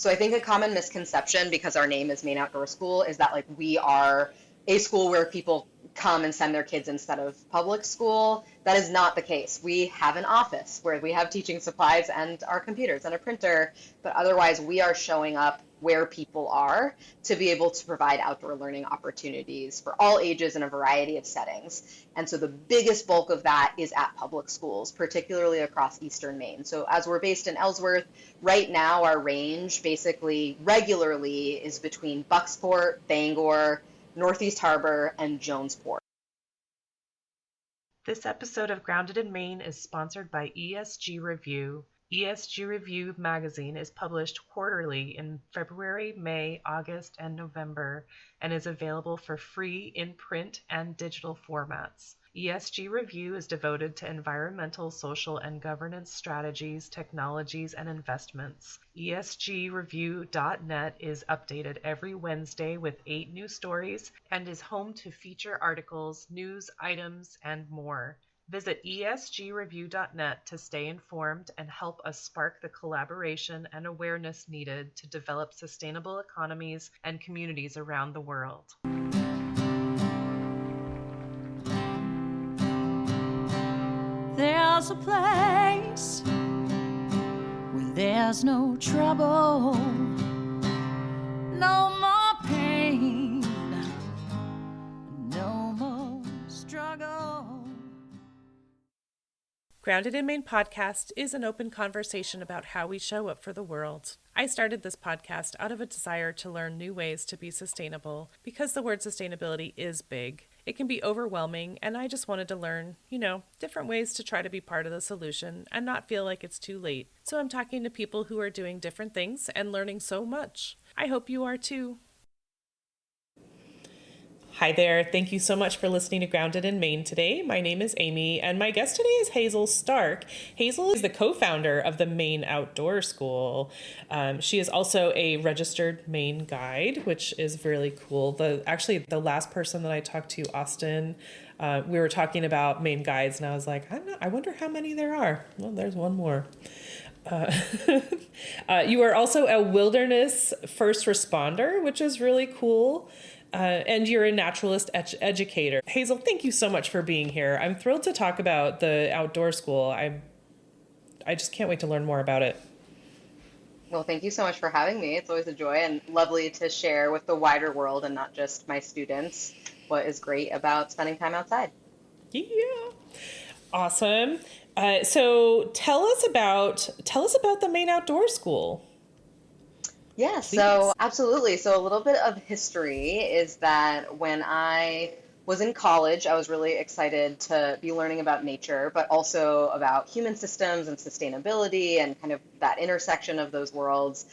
So I think a common misconception, because our name is Maine Outdoor School, is that like we are a school where people come and send their kids instead of public school. That is not the case. We have an office where we have teaching supplies and our computers and a printer, but otherwise we are showing up where people are to be able to provide outdoor learning opportunities for all ages in a variety of settings. And so the biggest bulk of that is at public schools, particularly across Eastern Maine. So as we're based in Ellsworth, right now our range basically regularly is between Bucksport, Bangor, Northeast Harbor, and Jonesport. This episode of Grounded in Maine is sponsored by ESG Review. ESG Review magazine is published quarterly in February, May, August, and November, and is available for free in print and digital formats. ESG Review is devoted to environmental, social, and governance strategies, technologies, and investments. ESGreview.net is updated every Wednesday with 8 new stories and is home to feature articles, news items, and more. Visit esgreview.net to stay informed and help us spark the collaboration and awareness needed to develop sustainable economies and communities around the world. There's a place where there's no trouble, no more pain, no more struggle. Grounded in Maine podcast is an open conversation about how we show up for the world. I started this podcast out of a desire to learn new ways to be sustainable because the word sustainability is big. It can be overwhelming, and I just wanted to learn, different ways to try to be part of the solution and not feel like it's too late. So I'm talking to people who are doing different things and learning so much. I hope you are too. Hi there. Thank you so much for listening to Grounded in Maine today. My name is Amy, and my guest today is Hazel Stark. Hazel is the co-founder of the Maine Outdoor School. She is also a registered Maine guide, which is really cool. The last person that I talked to, Austin, we were talking about Maine guides, and I was like, I wonder how many there are. Well, there's one more. You are also a wilderness first responder, which is really cool. And you're a naturalist educator. Hazel, thank you so much for being here. I'm thrilled to talk about the outdoor school. I just can't wait to learn more about it. Well, thank you so much for having me. It's always a joy and lovely to share with the wider world and not just my students what is great about spending time outside. Yeah. Awesome. So tell us about the Maine Outdoor School. Yeah, so absolutely. So a little bit of history is that when I was in college, I was really excited to be learning about nature, but also about human systems and sustainability and kind of that intersection of those worlds.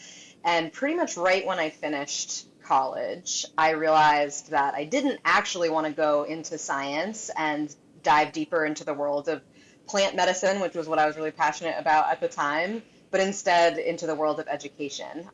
And pretty much right when I finished college, I realized that I didn't actually want to go into science and dive deeper into the world of plant medicine, which was what I was really passionate about at the time, but instead into the world of education,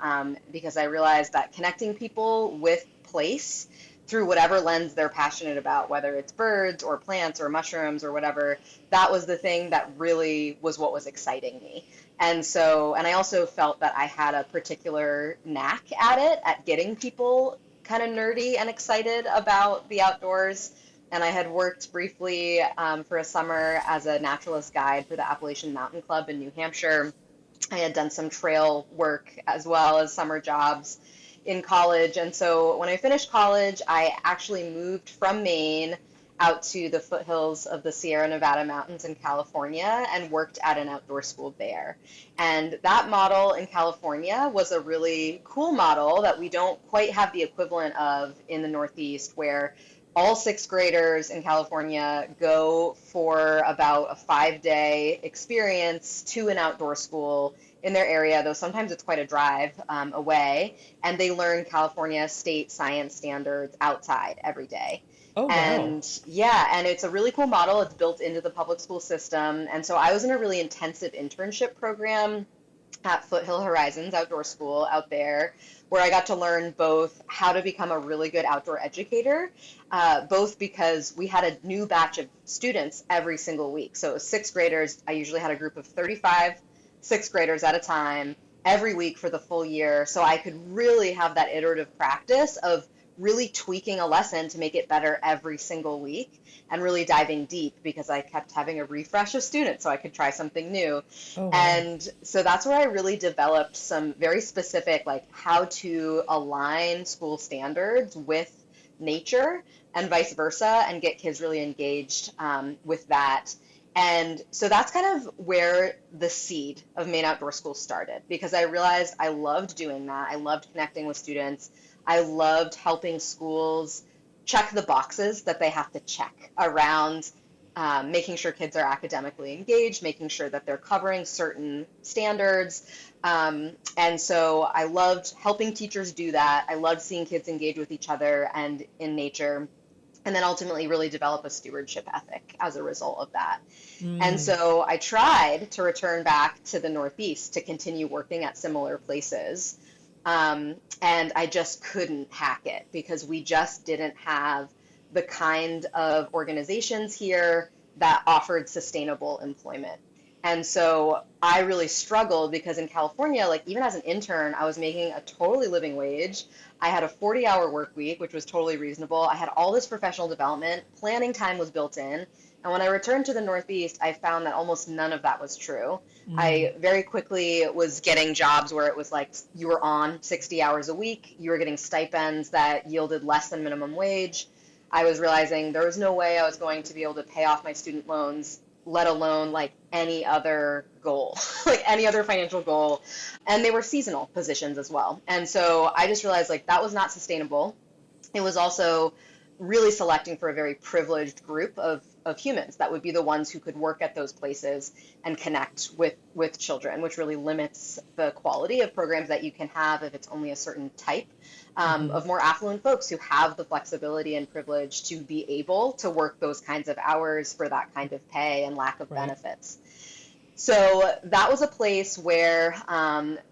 because I realized that connecting people with place through whatever lens they're passionate about, whether it's birds or plants or mushrooms or whatever, that was the thing that really was what was exciting me. And I also felt that I had a particular knack at it, at getting people kind of nerdy and excited about the outdoors. And I had worked briefly for a summer as a naturalist guide for the Appalachian Mountain Club in New Hampshire. I had done some trail work as well as summer jobs in college. And so when I finished college, I actually moved from Maine out to the foothills of the Sierra Nevada mountains in California and worked at an outdoor school there. And that model in California was a really cool model that we don't quite have the equivalent of in the Northeast, where all sixth graders in California go for about a 5-day experience to an outdoor school in their area, though sometimes it's quite a drive away, and they learn California state science standards outside every day. Oh, wow. And yeah, and it's a really cool model. It's built into the public school system. And so I was in a really intensive internship program at Foothill Horizons Outdoor School out there, where I got to learn both how to become a really good outdoor educator, both because we had a new batch of students every single week. So sixth graders, I usually had a group of 35 sixth graders at a time, every week for the full year so I could really have that iterative practice of really tweaking a lesson to make it better every single week and really diving deep because I kept having a refresh of students so I could try something new. Oh, wow. And so that's where I really developed some very specific, like how to align school standards with nature and vice versa and get kids really engaged with that. And so that's kind of where the seed of Maine Outdoor School started because I realized I loved doing that. I loved connecting with students. I loved helping schools check the boxes that they have to check around making sure kids are academically engaged, making sure that they're covering certain standards. And so I loved helping teachers do that. I loved seeing kids engage with each other and in nature. And then ultimately really develop a stewardship ethic as a result of that. And so I tried to return back to the Northeast to continue working at similar places. And I just couldn't hack it because we just didn't have the kind of organizations here that offered sustainable employment. And so I really struggled because in California, like even as an intern, I was making a totally living wage. I had a 40-hour work week, which was totally reasonable. I had all this professional development, planning time was built in. And when I returned to the Northeast, I found that almost none of that was true. I very quickly was getting jobs where it was like you were on 60 hours a week, you were getting stipends that yielded less than minimum wage. I was realizing there was no way I was going to be able to pay off my student loans, let alone like any other goal, like any other financial goal. And they were seasonal positions as well. And so I just realized like that was not sustainable. It was also really selecting for a very privileged group of humans that would be the ones who could work at those places and connect with children, which really limits the quality of programs that you can have if it's only a certain type of more affluent folks who have the flexibility and privilege to be able to work those kinds of hours for that kind of pay and lack of benefits. So that was a place where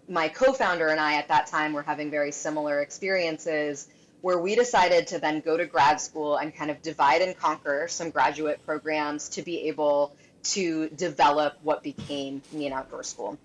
my co-founder and I at that time were having very similar experiences where we decided to then go to grad school and kind of divide and conquer some graduate programs to be able to develop what became Maine Outdoor School.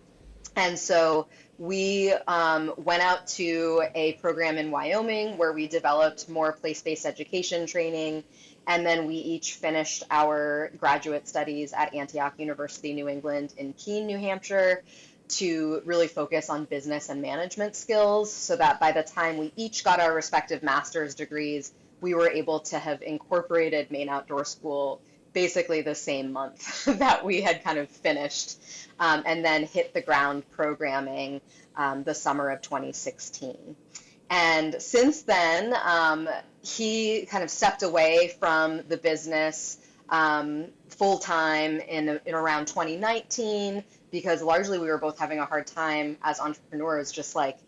And so we went out to a program in Wyoming where we developed more place-based education training. And then we each finished our graduate studies at Antioch University, New England in Keene, New Hampshire, to really focus on business and management skills so that by the time we each got our respective master's degrees, we were able to have incorporated Maine Outdoor School basically the same month that we had kind of finished, and then hit the ground programming the summer of 2016. And since then, he kind of stepped away from the business full-time in around 2019 because largely we were both having a hard time as entrepreneurs, just like,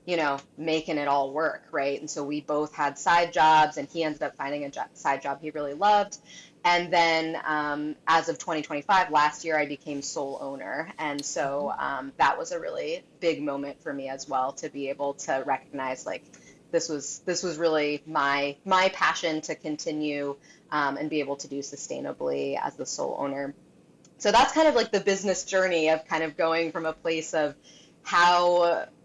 you know, making it all work, right? And so we both had side jobs and he ended up finding a side job he really loved. And then as of 2025, last year, I became sole owner. And so that was a really big moment for me as well to be able to recognize like this was really my passion to continue and be able to do sustainably as the sole owner. So that's kind of like the business journey of kind of going from a place of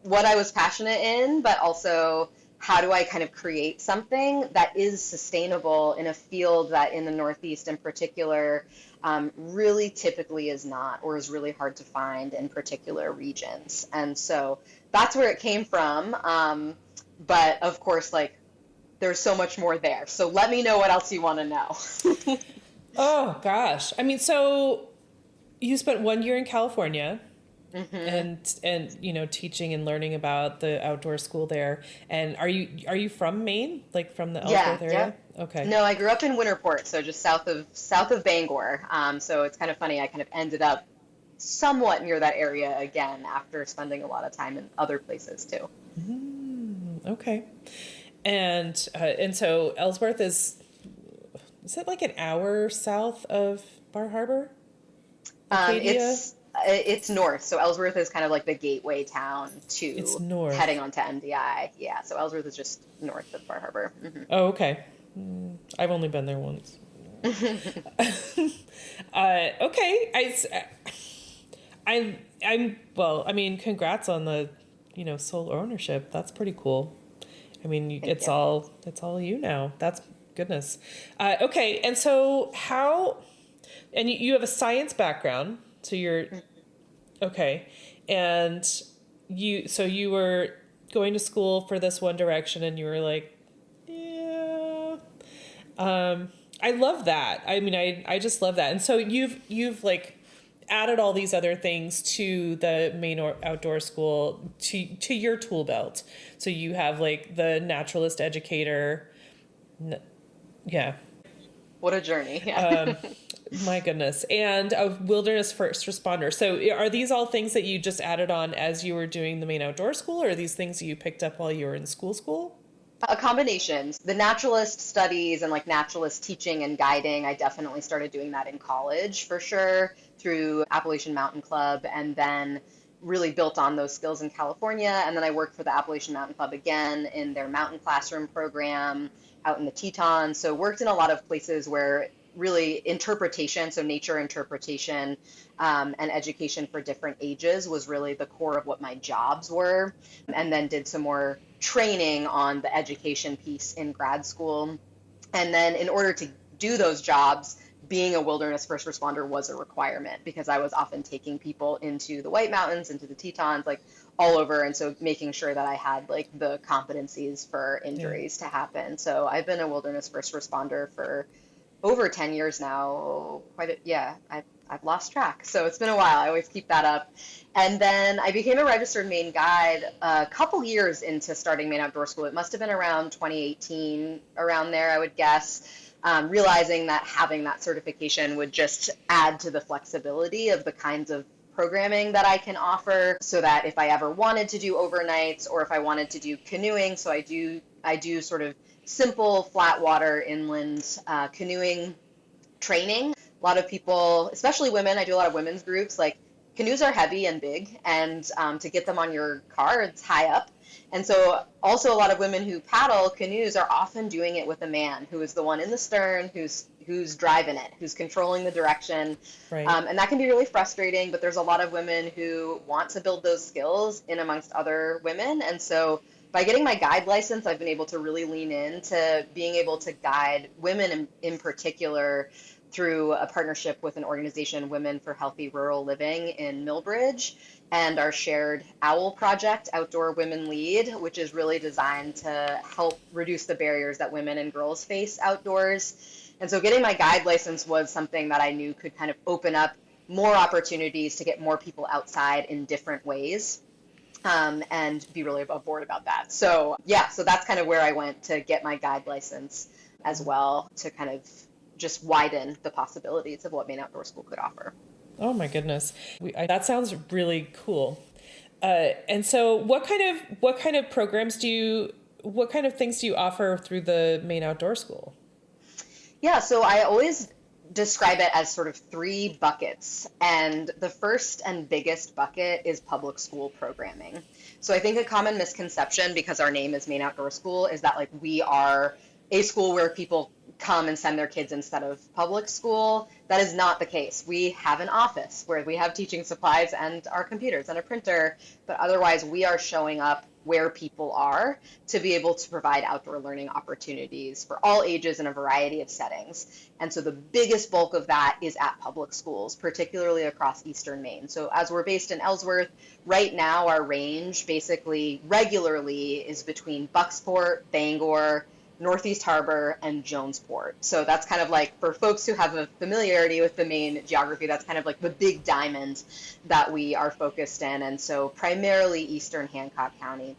what I was passionate in, but also how do I kind of create something that is sustainable in a field that in the Northeast in particular really typically is not, or is really hard to find in particular regions. And so that's where it came from. But of course, like there's so much more there. So let me know what else you want to know. Oh gosh. I mean, so you spent 1 year in California. And you know, teaching and learning about the outdoor school there. And are you from Maine, like from the Ellsworth area? Yeah. Okay. No, I grew up in Winterport, so just south of Bangor. So it's kind of funny. I kind of ended up somewhat near that area again after spending a lot of time in other places too. Okay. And so Ellsworth is it like an hour south of Bar Harbor? Acadia? It's north, so Ellsworth is kind of like the gateway town to It's north. heading onto MDI. Yeah, so Ellsworth is just north of Bar Harbor. Oh, okay. I've only been there once. Okay, Well, I mean, congrats on the, sole ownership. That's pretty cool. I mean, Thank you. it's all you now. That's goodness. Okay. And so and you have a science background. So you're, okay. And so you were going to school for this one direction and you were like, yeah. I love that. I mean, I just love that. And so you've like added all these other things to the Maine Outdoor School to your tool belt. So you have like the Naturalist Educator. Yeah. What a journey. Yeah. My goodness. And a wilderness first responder. So are these all things that you just added on as you were doing the Maine Outdoor School, or are these things that you picked up while you were in school? A combination. The naturalist studies and like naturalist teaching and guiding, I definitely started doing that in college for sure through Appalachian Mountain Club, and then really built on those skills in California. And then I worked for the Appalachian Mountain Club again in their mountain classroom program out in the Tetons. So worked in a lot of places where really interpretation, so nature interpretation, and education for different ages was really the core of what my jobs were. And then did some more training on the education piece in grad school. And then in order to do those jobs, being a wilderness first responder was a requirement because I was often taking people into the White Mountains, into the Tetons, like all over. And so making sure that I had like the competencies for injuries to happen. So I've been a wilderness first responder for over 10 years now. I've lost track. So it's been a while. I always keep that up. And then I became a registered Maine guide a couple years into starting Maine Outdoor School. It must have been around 2018, around there, I would guess, realizing that having that certification would just add to the flexibility of the kinds of programming that I can offer, so that if I ever wanted to do overnights or if I wanted to do canoeing, so I do sort of simple flat water inland canoeing training. A lot of people, especially women, I do a lot of women's groups, like canoes are heavy and big, and to get them on your car, it's high up. And so also a lot of women who paddle canoes are often doing it with a man who is the one in the stern, who's driving it, who's controlling the direction. Right. And that can be really frustrating, but there's a lot of women who want to build those skills in amongst other women. And so by getting my guide license, I've been able to really lean into being able to guide women in particular through a partnership with an organization, Women for Healthy Rural Living in Millbridge, and our shared OWL project, Outdoor Women Lead, which is really designed to help reduce the barriers that women and girls face outdoors. And so getting my guide license was something that I knew could kind of open up more opportunities to get more people outside in different ways. And be really above board about that. So so that's kind of where I went to get my guide license as well, to kind of just widen the possibilities of what Maine Outdoor School could offer. Oh my goodness. That sounds really cool. And so what kind of programs what kind of things do you offer through the Maine Outdoor School? Yeah, so I always describe it as sort of three buckets. And the first and biggest bucket is public school programming. So I think a common misconception, because our name is Maine Outdoor School, is that like we are a school where people come and send their kids instead of public school. That is not the case. We have an office where we have teaching supplies and our computers and a printer, but otherwise we are showing up where people are to be able to provide outdoor learning opportunities for all ages in a variety of settings. And so the biggest bulk of that is at public schools, particularly across Eastern Maine. So as we're based in Ellsworth, right now our range basically regularly is between Bucksport, Bangor, Northeast Harbor, and Jonesport. So that's kind of like, for folks who have a familiarity with the Maine geography, that's kind of like the big diamond that we are focused in. And so primarily Eastern Hancock County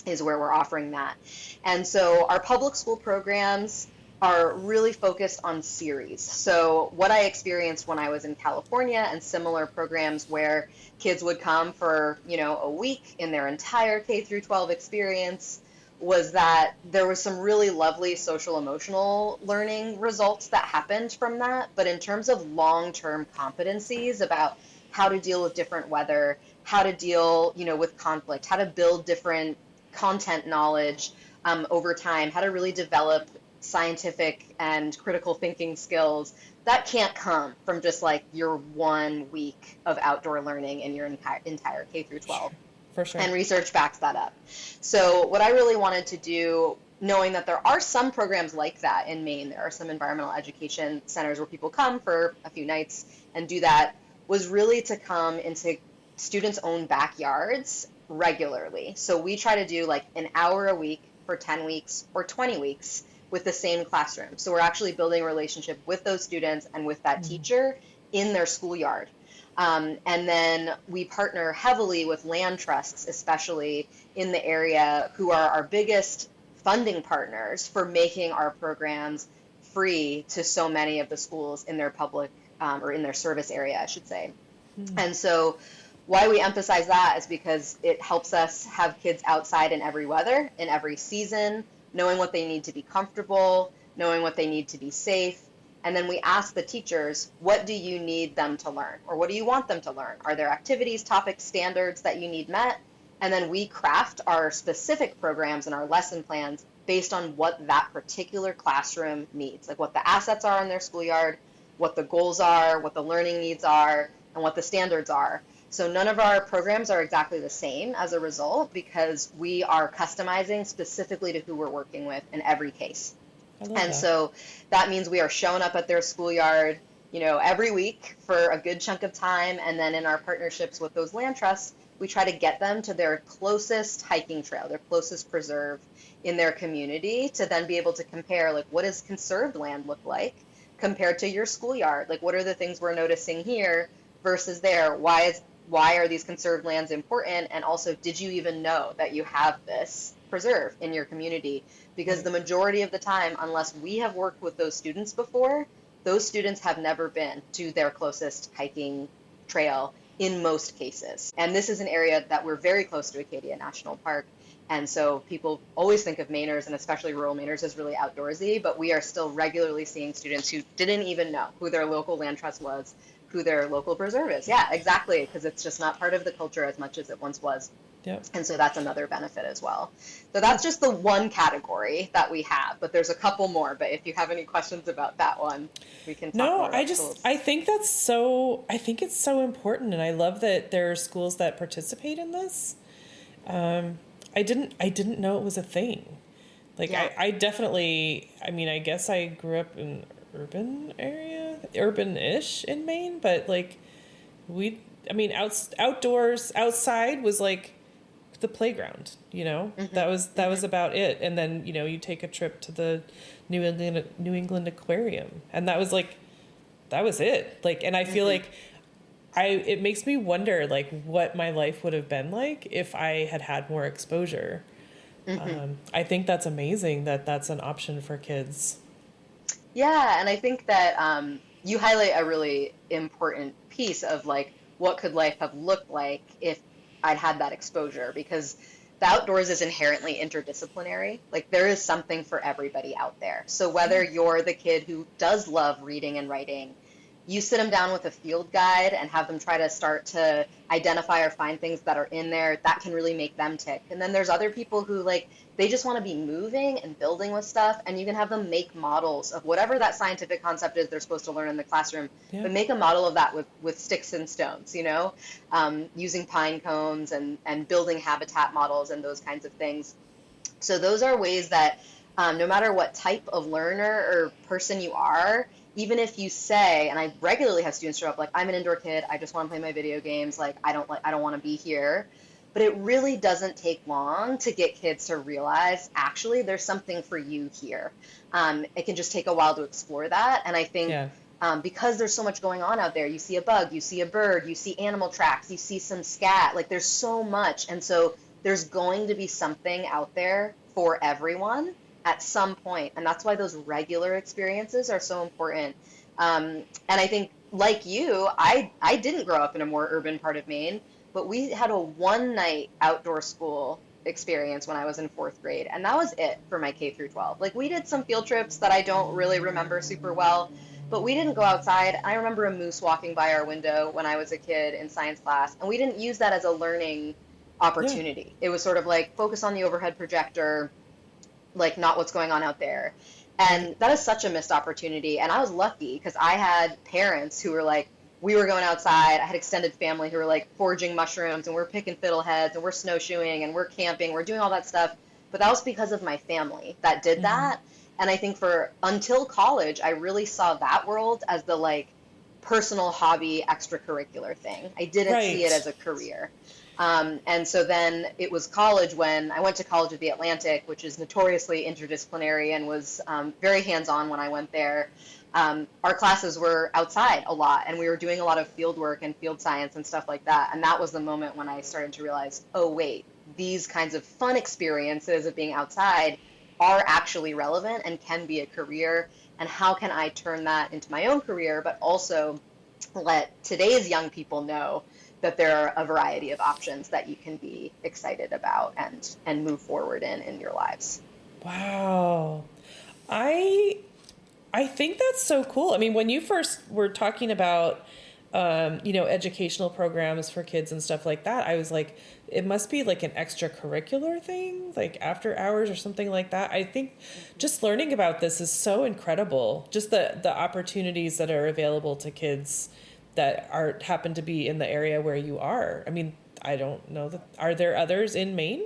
is where we're offering that. And so our public school programs are really focused on series. So what I experienced when I was in California, and similar programs where kids would come for, a week in their entire K through 12 experience, was that there was some really lovely social emotional learning results that happened from that. But in terms of long-term competencies about how to deal with different weather, how to deal, with conflict, how to build different content knowledge over time, how to really develop scientific and critical thinking skills, that can't come from just like your 1 week of outdoor learning in your entire K through 12. Sure. For sure. And research backs that up. So what I really wanted to do, knowing that there are some programs like that in Maine, there are some environmental education centers where people come for a few nights and do that, was really to come into students' own backyards regularly. So we try to do like an hour a week for 10 weeks or 20 weeks with the same classroom. So we're actually building a relationship with those students and with that teacher in their schoolyard. And then we partner heavily with land trusts, especially in the area, who are our biggest funding partners for making our programs free to so many of the schools in their public or in their service area, I should say. And so why we emphasize that is because it helps us have kids outside in every weather, in every season, knowing what they need to be comfortable, knowing what they need to be safe. And then we ask the teachers, what do you need them to learn? Or what do you want them to learn? Are there activities, topics, standards that you need met? And then we craft our specific programs and our lesson plans based on what that particular classroom needs, like what the assets are in their schoolyard, what the goals are, what the learning needs are, and what the standards are. So none of our programs are exactly the same as a result, because we are customizing specifically to who we're working with in every case. And so that means we are showing up at their schoolyard, every week for a good chunk of time. And then in our partnerships with those land trusts, we try to get them to their closest hiking trail, their closest preserve in their community, to then be able to compare, like, what does conserved land look like compared to your schoolyard? Like, what are the things we're noticing here versus there? Why are these conserved lands important? And also, did you even know that you have this preserve in your community? Because the majority of the time, unless we have worked with those students before, those students have never been to their closest hiking trail in most cases. And this is an area that we're very close to, Acadia National Park. And so people always think of Mainers, and especially rural Mainers, as really outdoorsy, but we are still regularly seeing students who didn't even know who their local land trust was, who their local preserve is. Yeah, exactly, because it's just not part of the culture as much as it once was. Yep. And so that's another benefit as well. So that's just the one category that we have, but there's a couple more. But if you have any questions about that one, we can talk more about schools. I think it's so important. And I love that there are schools that participate in this. I didn't know it was a thing. Like, yeah. I definitely, I guess I grew up in urban-ish in Maine, but like outside was like the playground, Mm-hmm. that was about it. And then, you take a trip to the New England Aquarium, and that was it. Like, and I feel like it makes me wonder, like, what my life would have been like if I had had more exposure. Mm-hmm. I think that's amazing that that's an option for kids. Yeah, and I think that you highlight a really important piece of, like, what could life have looked like if I'd had that exposure, because the outdoors is inherently interdisciplinary. Like, there is something for everybody out there. So whether you're the kid who does love reading and writing, you sit them down with a field guide and have them try to start to identify or find things that are in there that can really make them tick. And then there's other people who, like, they just want to be moving and building with stuff, and you can have them make models of whatever that scientific concept is they're supposed to learn in the classroom, but make a model of that with sticks and stones, using pine cones and building habitat models and those kinds of things. So those are ways that no matter what type of learner or person you are, even if you say, and I regularly have students show up like, I'm an indoor kid, I just want to play my video games, like I don't want to be here. But it really doesn't take long to get kids to realize, actually, there's something for you here. It can just take a while to explore that. And I think because there's so much going on out there, you see a bug, you see a bird, you see animal tracks, you see some scat, like there's so much. And so there's going to be something out there for everyone at some point. And that's why those regular experiences are so important. And I think, like you, I didn't grow up in a more urban part of Maine, but we had a one-night outdoor school experience when I was in 4th grade, and that was it for my K through 12. Like, we did some field trips that I don't really remember super well, but we didn't go outside. I remember a moose walking by our window when I was a kid in science class, and we didn't use that as a learning opportunity. Yeah. It was sort of like, focus on the overhead projector, like, not what's going on out there. And that is such a missed opportunity. And I was lucky because I had parents who were like, we were going outside. I had extended family who were like foraging mushrooms, and we're picking fiddleheads, and we're snowshoeing, and we're camping, we're doing all that stuff. But that was because of my family that did that. And I think for until college, I really saw that world as the like personal hobby extracurricular thing. I didn't see it Right. as a career. And so then it was college when I went to college at the Atlantic, which is notoriously interdisciplinary and was very hands-on when I went there. Our classes were outside a lot, and we were doing a lot of field work and field science and stuff like that. And that was the moment when I started to realize, oh, wait, these kinds of fun experiences of being outside are actually relevant and can be a career. And how can I turn that into my own career, but also let today's young people know that there are a variety of options that you can be excited about and move forward in your lives. Wow. I I think that's so cool. I mean, when you first were talking about educational programs for kids and stuff like that, I was like, it must be like an extracurricular thing, like after hours or something like that. I think just learning about this is so incredible. Just the opportunities that are available to kids that happen to be in the area where you are. I mean, I don't know that. Are there others in Maine?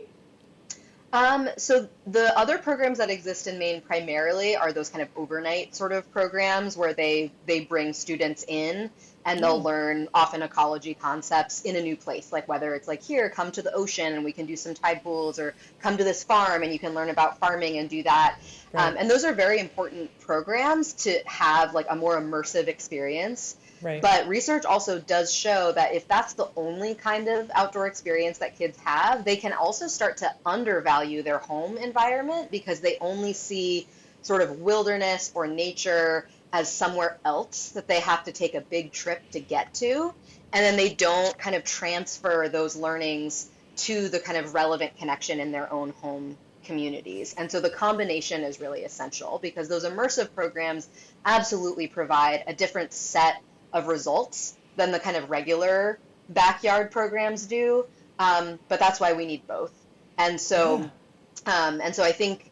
So the other programs that exist in Maine primarily are those kind of overnight sort of programs where they bring students in and they'll Oh, learn often ecology concepts in a new place, like whether it's like here, come to the ocean and we can do some tide pools, or come to this farm and you can learn about farming and do that. right, And those are very important programs to have like a more immersive experience. right. But research also does show that if that's the only kind of outdoor experience that kids have, they can also start to undervalue their home environment because they only see sort of wilderness or nature as somewhere else that they have to take a big trip to get to. And then they don't kind of transfer those learnings to the kind of relevant connection in their own home communities. And so the combination is really essential because those immersive programs absolutely provide a different set of results than the kind of regular backyard programs do. But that's why we need both. And Yeah. so, I think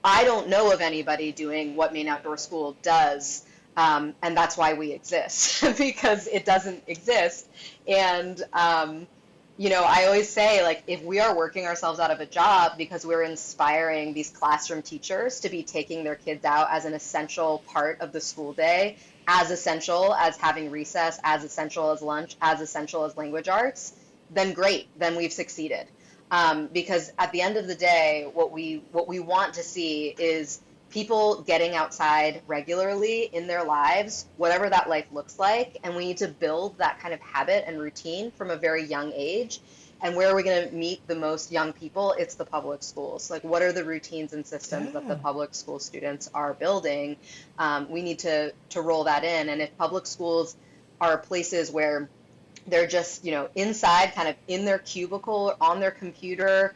I don't know of anybody doing what Maine Outdoor School does. And that's why we exist because it doesn't exist. And, I always say, like, if we are working ourselves out of a job because we're inspiring these classroom teachers to be taking their kids out as an essential part of the school day, as essential as having recess, as essential as lunch, as essential as language arts, then great, then we've succeeded. Because at the end of the day, what we want to see is people getting outside regularly in their lives, whatever that life looks like, and we need to build that kind of habit and routine from a very young age. And where are we going to meet the most young people? It's the public schools. Like, what are the routines and systems that the Yeah. public school students are building? We need to roll that in. And if public schools are places where they're just, inside, kind of in their cubicle, on their computer,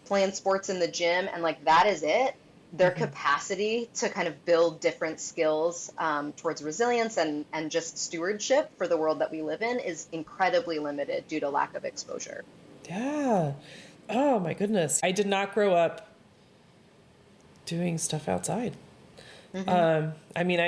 playing sports in the gym, and like that is it. Their capacity to kind of build different skills towards resilience and just stewardship for the world that we live in is incredibly limited due to lack of exposure. Yeah. Oh my goodness. I did not grow up doing stuff outside. Hmm. I mean,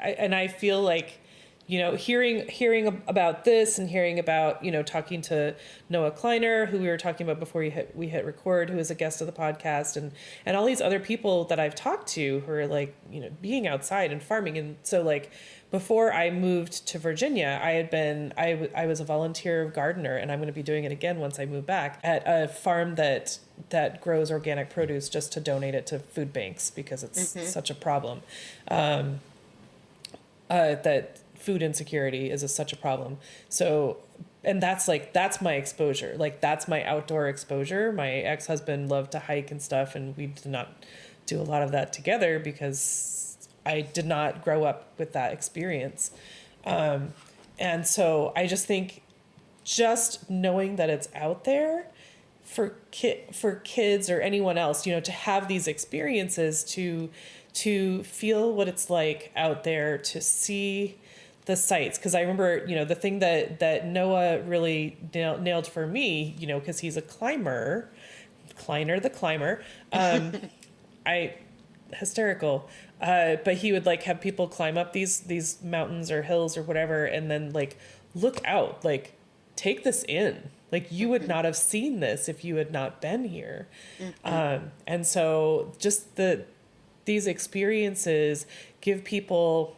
I feel like, hearing about this and hearing about, talking to Noah Kleiner, who we were talking about before we hit record, who is a guest of the podcast, and all these other people that I've talked to who are like, being outside and farming. And so like before I moved to Virginia, I was a volunteer gardener, and I'm going to be doing it again once I move back at a farm that grows organic produce just to donate it to food banks because it's Hmm. such a problem. That food insecurity is such a problem. So, and that's my exposure. Like that's my outdoor exposure. My ex-husband loved to hike and stuff, and we did not do a lot of that together because I did not grow up with that experience. And so I just think just knowing that it's out there for kids or anyone else, to have these experiences, to feel what it's like out there, to see the sights. Because I remember, the thing that Noah really nailed for me, because he's a climber, Kleiner the climber. I hysterical. But he would like have people climb up these mountains or hills or whatever, and then like look out, like take this in. Like you would not have seen this if you had not been here. And so just these experiences give people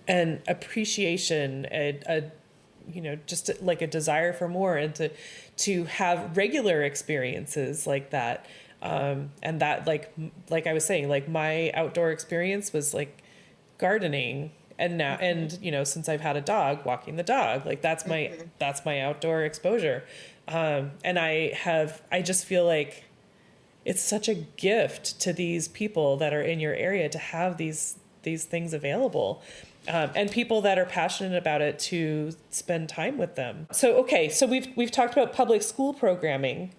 an appreciation, just like a desire for more, and to have regular experiences like that. And that like I was saying, like my outdoor experience was like gardening, and now, and since I've had a dog, walking the dog, like that's my outdoor exposure. And I just feel like it's such a gift to these people that are in your area to have these things available. And people that are passionate about it to spend time with them. So, okay, so we've talked about public school programming,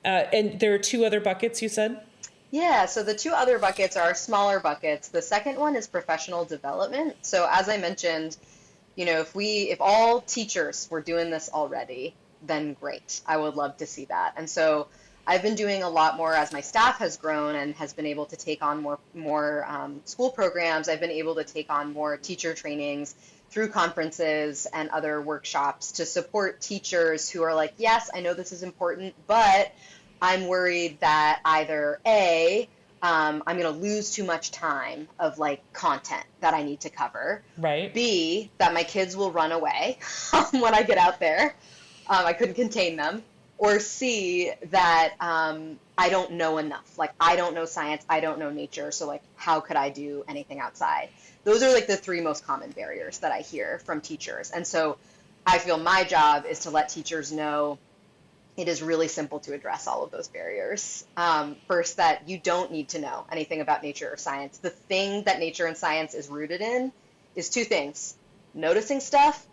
and there are two other buckets you said? Yeah, so the two other buckets are smaller buckets. The second one is professional development. So as I mentioned, if all teachers were doing this already, then great. I would love to see that. And so I've been doing a lot more as my staff has grown and has been able to take on more school programs. I've been able to take on more teacher trainings through conferences and other workshops to support teachers who are like, yes, I know this is important, but I'm worried that either A, I'm going to lose too much time of like content that I need to cover. Right. B, that my kids will run away when I get out there. I couldn't contain them. Or C, that I don't know enough. Like, I don't know science, I don't know nature, so like, how could I do anything outside? Those are like the three most common barriers that I hear from teachers. And so I feel my job is to let teachers know it is really simple to address all of those barriers. First, that you don't need to know anything about nature or science. The thing that nature and science is rooted in is two things: noticing stuff,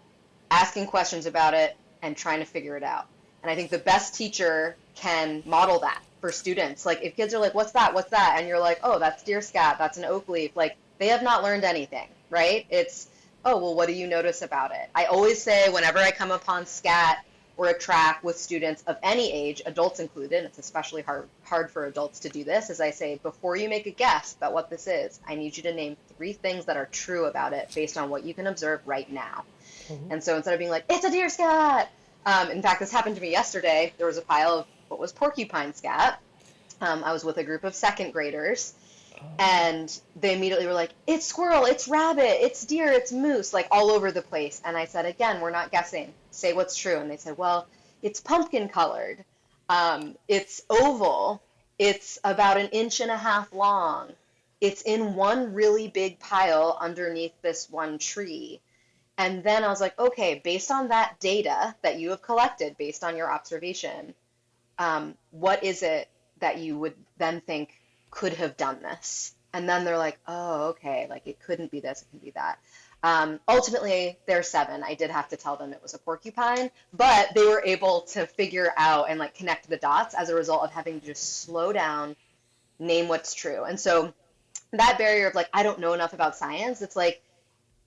asking questions about it, and trying to figure it out. And I think the best teacher can model that for students. Like if kids are like, what's that? What's that? And you're like, oh, that's deer scat. That's an oak leaf. Like they have not learned anything, right? It's, oh, well, what do you notice about it? I always say whenever I come upon scat or a track with students of any age, adults included, and it's especially hard for adults to do this, is I say, before you make a guess about what this is, I need you to name 3 things that are true about it based on what you can observe right now. And so instead of being like, it's a deer scat, in fact, this happened to me yesterday. There was a pile of what was porcupine scat. I was with a group of second graders, and they immediately were like, it's squirrel, it's rabbit, it's deer, it's moose, like all over the place. And I said, again, we're not guessing. Say what's true. And they said, well, it's pumpkin colored. It's oval. It's about 1.5 inches long. It's in one really big pile underneath this one tree. And then I was like, okay, based on that data that you have collected, based on your observation, what is it that you would then think could have done this? And then they're like, oh, okay, like it couldn't be this, it can be that. Ultimately, they're 7. I did have to tell them it was a porcupine, but they were able to figure out and like connect the dots as a result of having to just slow down, name what's true. And so that barrier of like, I don't know enough about science, it's like,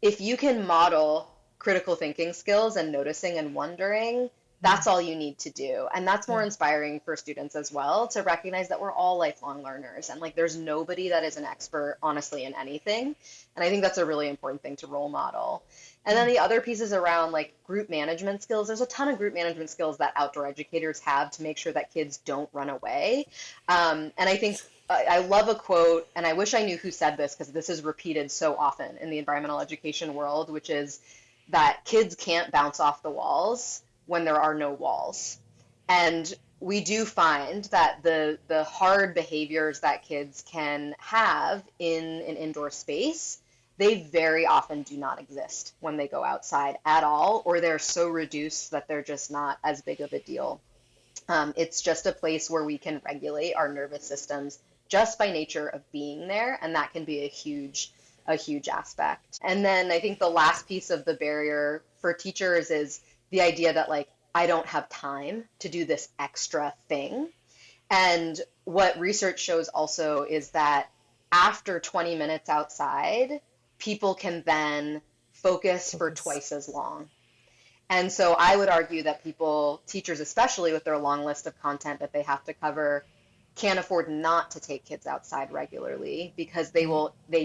if you can model critical thinking skills and noticing and wondering, that's all you need to do. And that's more inspiring for students as well, to recognize that we're all lifelong learners and like there's nobody that is an expert, honestly, in anything. And I think that's a really important thing to role model. And then the other pieces around like group management skills. There's a ton of group management skills that outdoor educators have to make sure that kids don't run away. And I think I love a quote, and I wish I knew who said this because this is repeated so often in the environmental education world, which is that kids can't bounce off the walls when there are no walls. And we do find that the hard behaviors that kids can have in an indoor space, they very often do not exist when they go outside at all, or they're so reduced that they're just not as big of a deal. It's just a place where we can regulate our nervous systems just by nature of being there, and that can be a huge aspect. And then I think the last piece of the barrier for teachers is the idea that like, I don't have time to do this extra thing. And what research shows also is that after 20 minutes outside, people can then focus for twice as long. And so I would argue that teachers especially with their long list of content that they have to cover, can't afford not to take kids outside regularly because they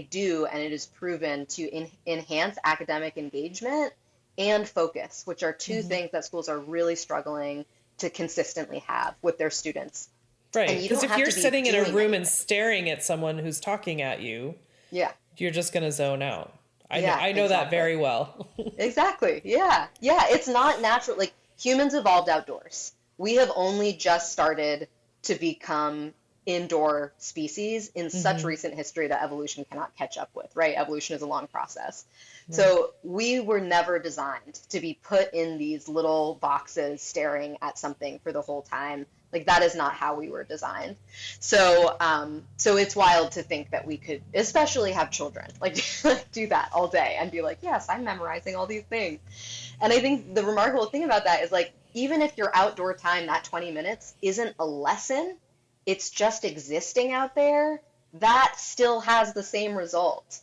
do, and it is proven to enhance academic engagement and focus, which are two things that schools are really struggling to consistently have with their students. And Right. you Because don't if have you're to be sitting in a doing room and anything. staring at someone who's talking at you, Yeah. you're just going to zone out. Yeah, I know that exactly. very well. Exactly. Yeah. Yeah. It's not natural. Like humans evolved outdoors. We have only just started to become indoor species in such recent history that evolution cannot catch up with, right? Evolution is a long process. Right. So we were never designed to be put in these little boxes staring at something for the whole time. Like that is not how we were designed. So it's wild to think that we could, especially have children, like do that all day and be like, yes, I'm memorizing all these things. And I think the remarkable thing about that is like, even if your outdoor time, that 20 minutes, isn't a lesson, it's just existing out there, that still has the same result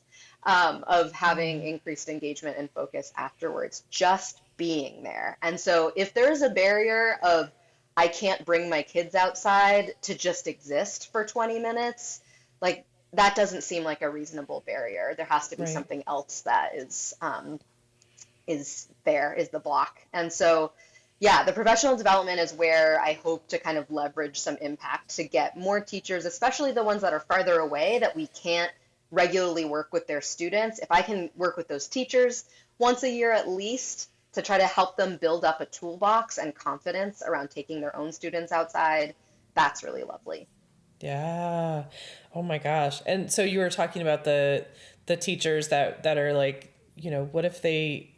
of having increased engagement and focus afterwards, just being there. And so if there's a barrier of, I can't bring my kids outside to just exist for 20 minutes, like that doesn't seem like a reasonable barrier. There has to be Right. something else that is the block. And so, yeah, the professional development is where I hope to kind of leverage some impact to get more teachers, especially the ones that are farther away that we can't regularly work with their students. If I can work with those teachers once a year at least to try to help them build up a toolbox and confidence around taking their own students outside, that's really lovely. Yeah. Oh my gosh. And so you were talking about the teachers that are like, what if they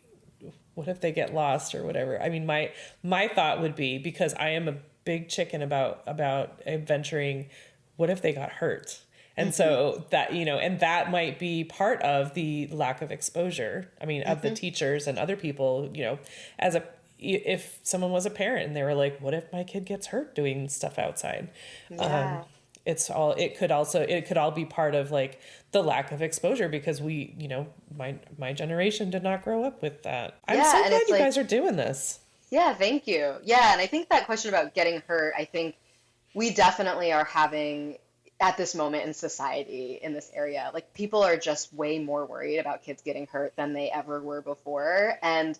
get lost or whatever. I mean, my thought would be, because I am a big chicken about adventuring, what if they got hurt? And so that, and that might be part of the lack of exposure. I mean, of the teachers and other people, as a if someone was a parent and they were like, what if my kid gets hurt doing stuff outside? Yeah. It could all be part of like the lack of exposure, because my generation did not grow up with that. I'm so Yeah, and glad it's you like, guys are doing this. yeah, thank you. Yeah, and I think that question about getting hurt, I think we definitely are having at this moment in society in this area, like people are just way more worried about kids getting hurt than they ever were before. And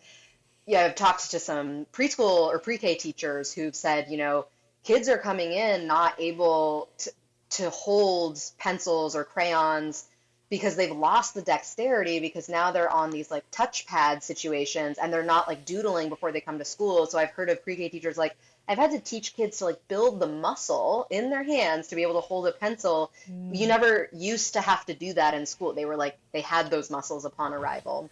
yeah, I've talked to some preschool or pre-K teachers who've said, kids are coming in not able to hold pencils or crayons because they've lost the dexterity because now they're on these like touchpad situations and they're not like doodling before they come to school. So I've heard of pre-K teachers like, I've had to teach kids to like build the muscle in their hands to be able to hold a pencil. You never used to have to do that in school. They were like, they had those muscles upon arrival.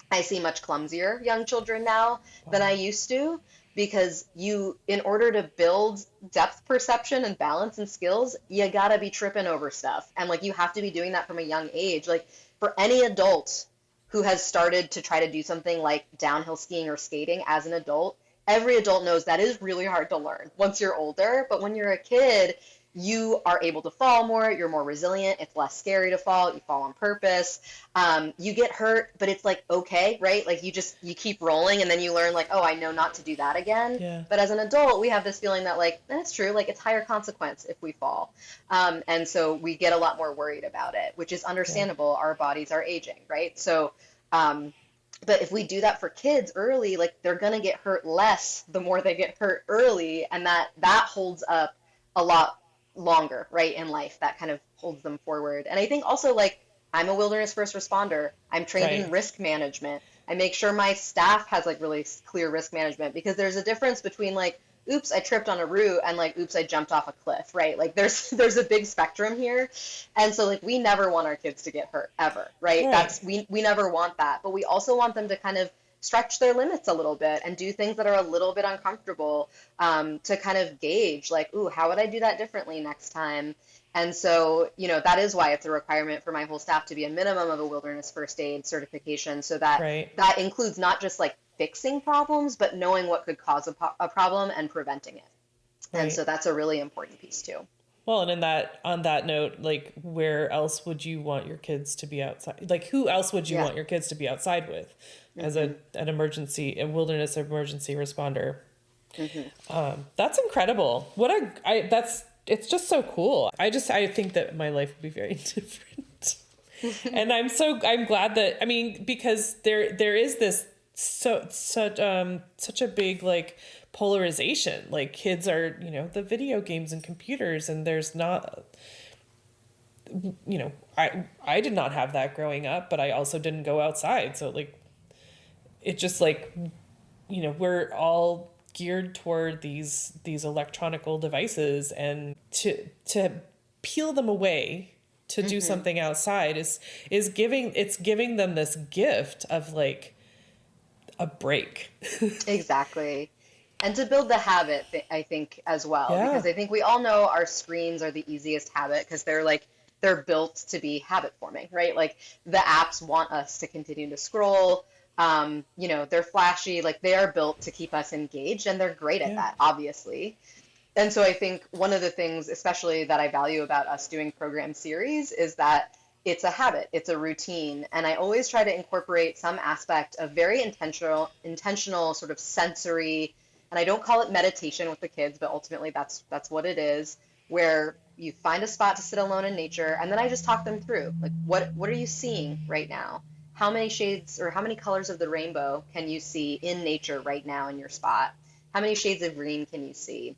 I see much clumsier young children now than I Wow. used to because in order to build depth perception and balance and skills, you gotta be tripping over stuff. And like you have to be doing that from a young age. Like for any adult who has started to try to do something like downhill skiing or skating as an adult, every adult knows that is really hard to learn once you're older. But when you're a kid, you are able to fall more, you're more resilient, it's less scary to fall, you fall on purpose. You get hurt, but it's like, okay, right? Like you keep rolling and then you learn like, oh, I know not to do that again. Yeah. But as an adult, we have this feeling that like, that's true, like it's higher consequence if we fall. And so we get a lot more worried about it, which is Yeah. understandable. Our bodies are aging, right? So, but if we do that for kids early, like they're gonna get hurt less the more they get hurt early, and that holds up a lot longer, right, in life. That kind of holds them forward. And I think also like I'm a wilderness first responder. I'm trained in Right. risk management. I make sure my staff has like really clear risk management because there's a difference between like, oops, I tripped on a root and like, oops, I jumped off a cliff, right? Like there's a big spectrum here. And so like we never want our kids to get hurt ever, right? Right. We never want that. But we also want them to kind of stretch their limits a little bit and do things that are a little bit uncomfortable to kind of gauge like, ooh, how would I do that differently next time? And so, that is why it's a requirement for my whole staff to be a minimum of a wilderness first aid certification so that Right. that includes not just like fixing problems, but knowing what could cause a problem and preventing it. And Right. so that's a really important piece too. Well, and on that note, like, where else would you want your kids to be outside? Like, who else would you Yeah. want your kids to be outside with, as Hmm. a wilderness emergency responder? Hmm. That's incredible. That's it's just so cool. I think that my life would be very different. And I'm glad that, I mean, because there is this such a big like polarization. Like kids are, the video games and computers, and there's not, I did not have that growing up, but I also didn't go outside. So like, it just like, we're all geared toward these electronical devices, and to peel them away to do something outside is giving them this gift of like a break. Exactly. And to build the habit, I think, as well, Yeah. because I think we all know our screens are the easiest habit because they're built to be habit forming, right? Like the apps want us to continue to scroll. They're flashy, like they are built to keep us engaged, and they're great at Yeah. that, obviously. And so I think one of the things, especially that I value about us doing program series, is that it's a habit, it's a routine. And I always try to incorporate some aspect of very intentional sort of sensory, and I don't call it meditation with the kids, but ultimately that's what it is, where you find a spot to sit alone in nature, and then I just talk them through, like, what are you seeing right now? How many shades or how many colors of the rainbow can you see in nature right now in your spot? How many shades of green can you see?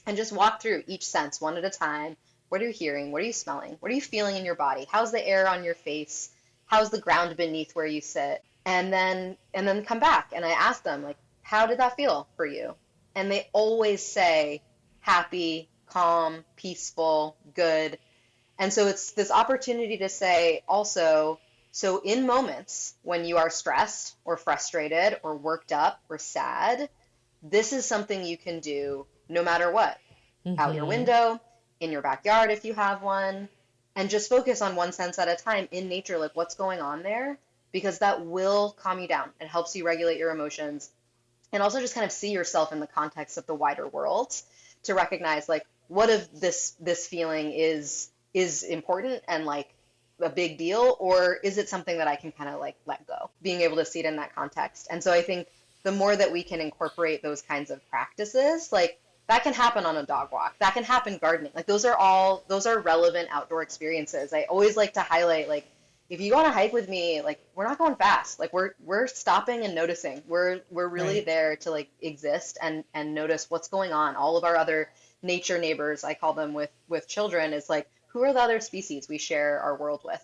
And just walk through each sense one at a time. What are you hearing? What are you smelling? What are you feeling in your body? How's the air on your face? How's the ground beneath where you sit? And then come back and I ask them, like, how did that feel for you? And they always say happy, calm, peaceful, good. And so it's this opportunity to say also, so in moments when you are stressed or frustrated or worked up or sad, this is something you can do no matter what. Out your window, in your backyard if you have one, and just focus on one sense at a time in nature, like what's going on there, because that will calm you down. It helps you regulate your emotions, and also just kind of see yourself in the context of the wider world to recognize like what if this feeling is important and like a big deal, or is it something that I can kind of like let go, being able to see it in that context. And so I think the more that we can incorporate those kinds of practices, like that can happen on a dog walk, that can happen gardening, like those are relevant outdoor experiences. I always like to highlight, like, if you go on a hike with me, like we're not going fast, like we're stopping and noticing, we're really Right. there to like exist and notice what's going on. All of our other nature neighbors, I call them, with children, is like, who are the other species we share our world with?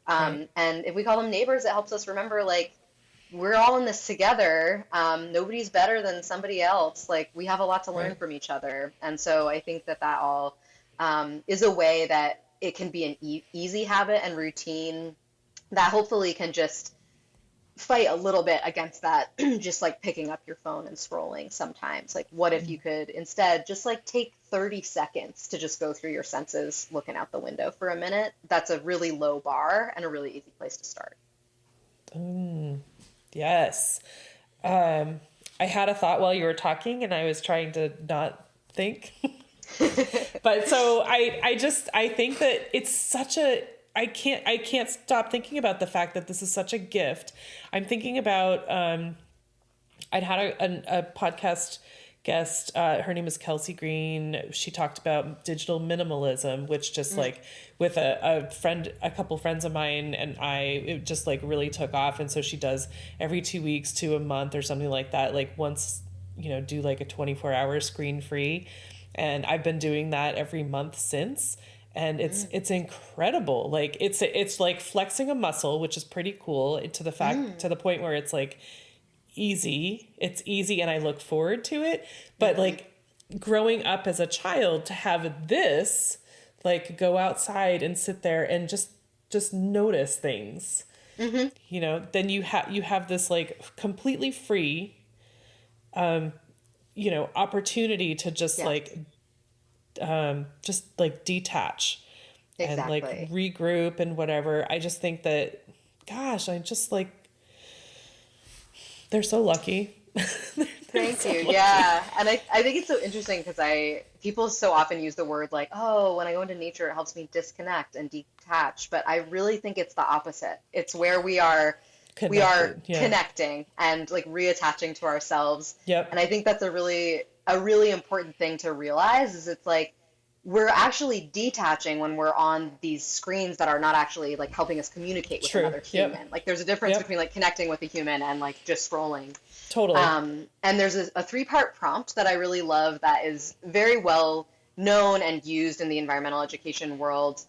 Right. And if we call them neighbors, it helps us remember, like, we're all in this together. Nobody's better than somebody else. Like, we have a lot to learn Right. from each other. And so I think that all is a way that it can be an easy habit and routine that hopefully can just fight a little bit against that, just like picking up your phone and scrolling sometimes. Like, what if you could instead just like take 30 seconds to just go through your senses looking out the window for a minute? That's a really low bar and a really easy place to start. Yes. I had a thought while you were talking, and I was trying to not think. But so I think that it's such a, I can't stop thinking about the fact that this is such a gift. I'm thinking about, I'd had a podcast guest, her name is Kelsey Green. She talked about digital minimalism, which just like with a couple friends of mine and it just like really took off. And so she does every 2 weeks to a month or something like that, like once, do like a 24-hour screen free. And I've been doing that every month since. And it's incredible. Like it's like flexing a muscle, which is pretty cool, to the point where it's like easy. It's easy and I look forward to it. But like growing up as a child, to have this, like go outside and sit there and just notice things. Then you have this like completely free opportunity to just Yes. like detach and like Exactly. regroup and whatever. I just think that, gosh, I just like, they're so lucky. Thank So you. lucky. Yeah. And I think it's so interesting because people so often use the word like, oh, when I go into nature, it helps me disconnect and detach. But I really think it's the opposite. It's where we are Connected. Yeah. connecting and like reattaching to ourselves. Yep. And I think that's a really important thing to realize, is it's like, we're actually detaching when we're on these screens that are not actually like helping us communicate with True. another Yep. human. Like there's a difference Yep. between like connecting with a human and like just scrolling. Totally. And there's a three-part prompt that I really love that is very well known and used in the environmental education world.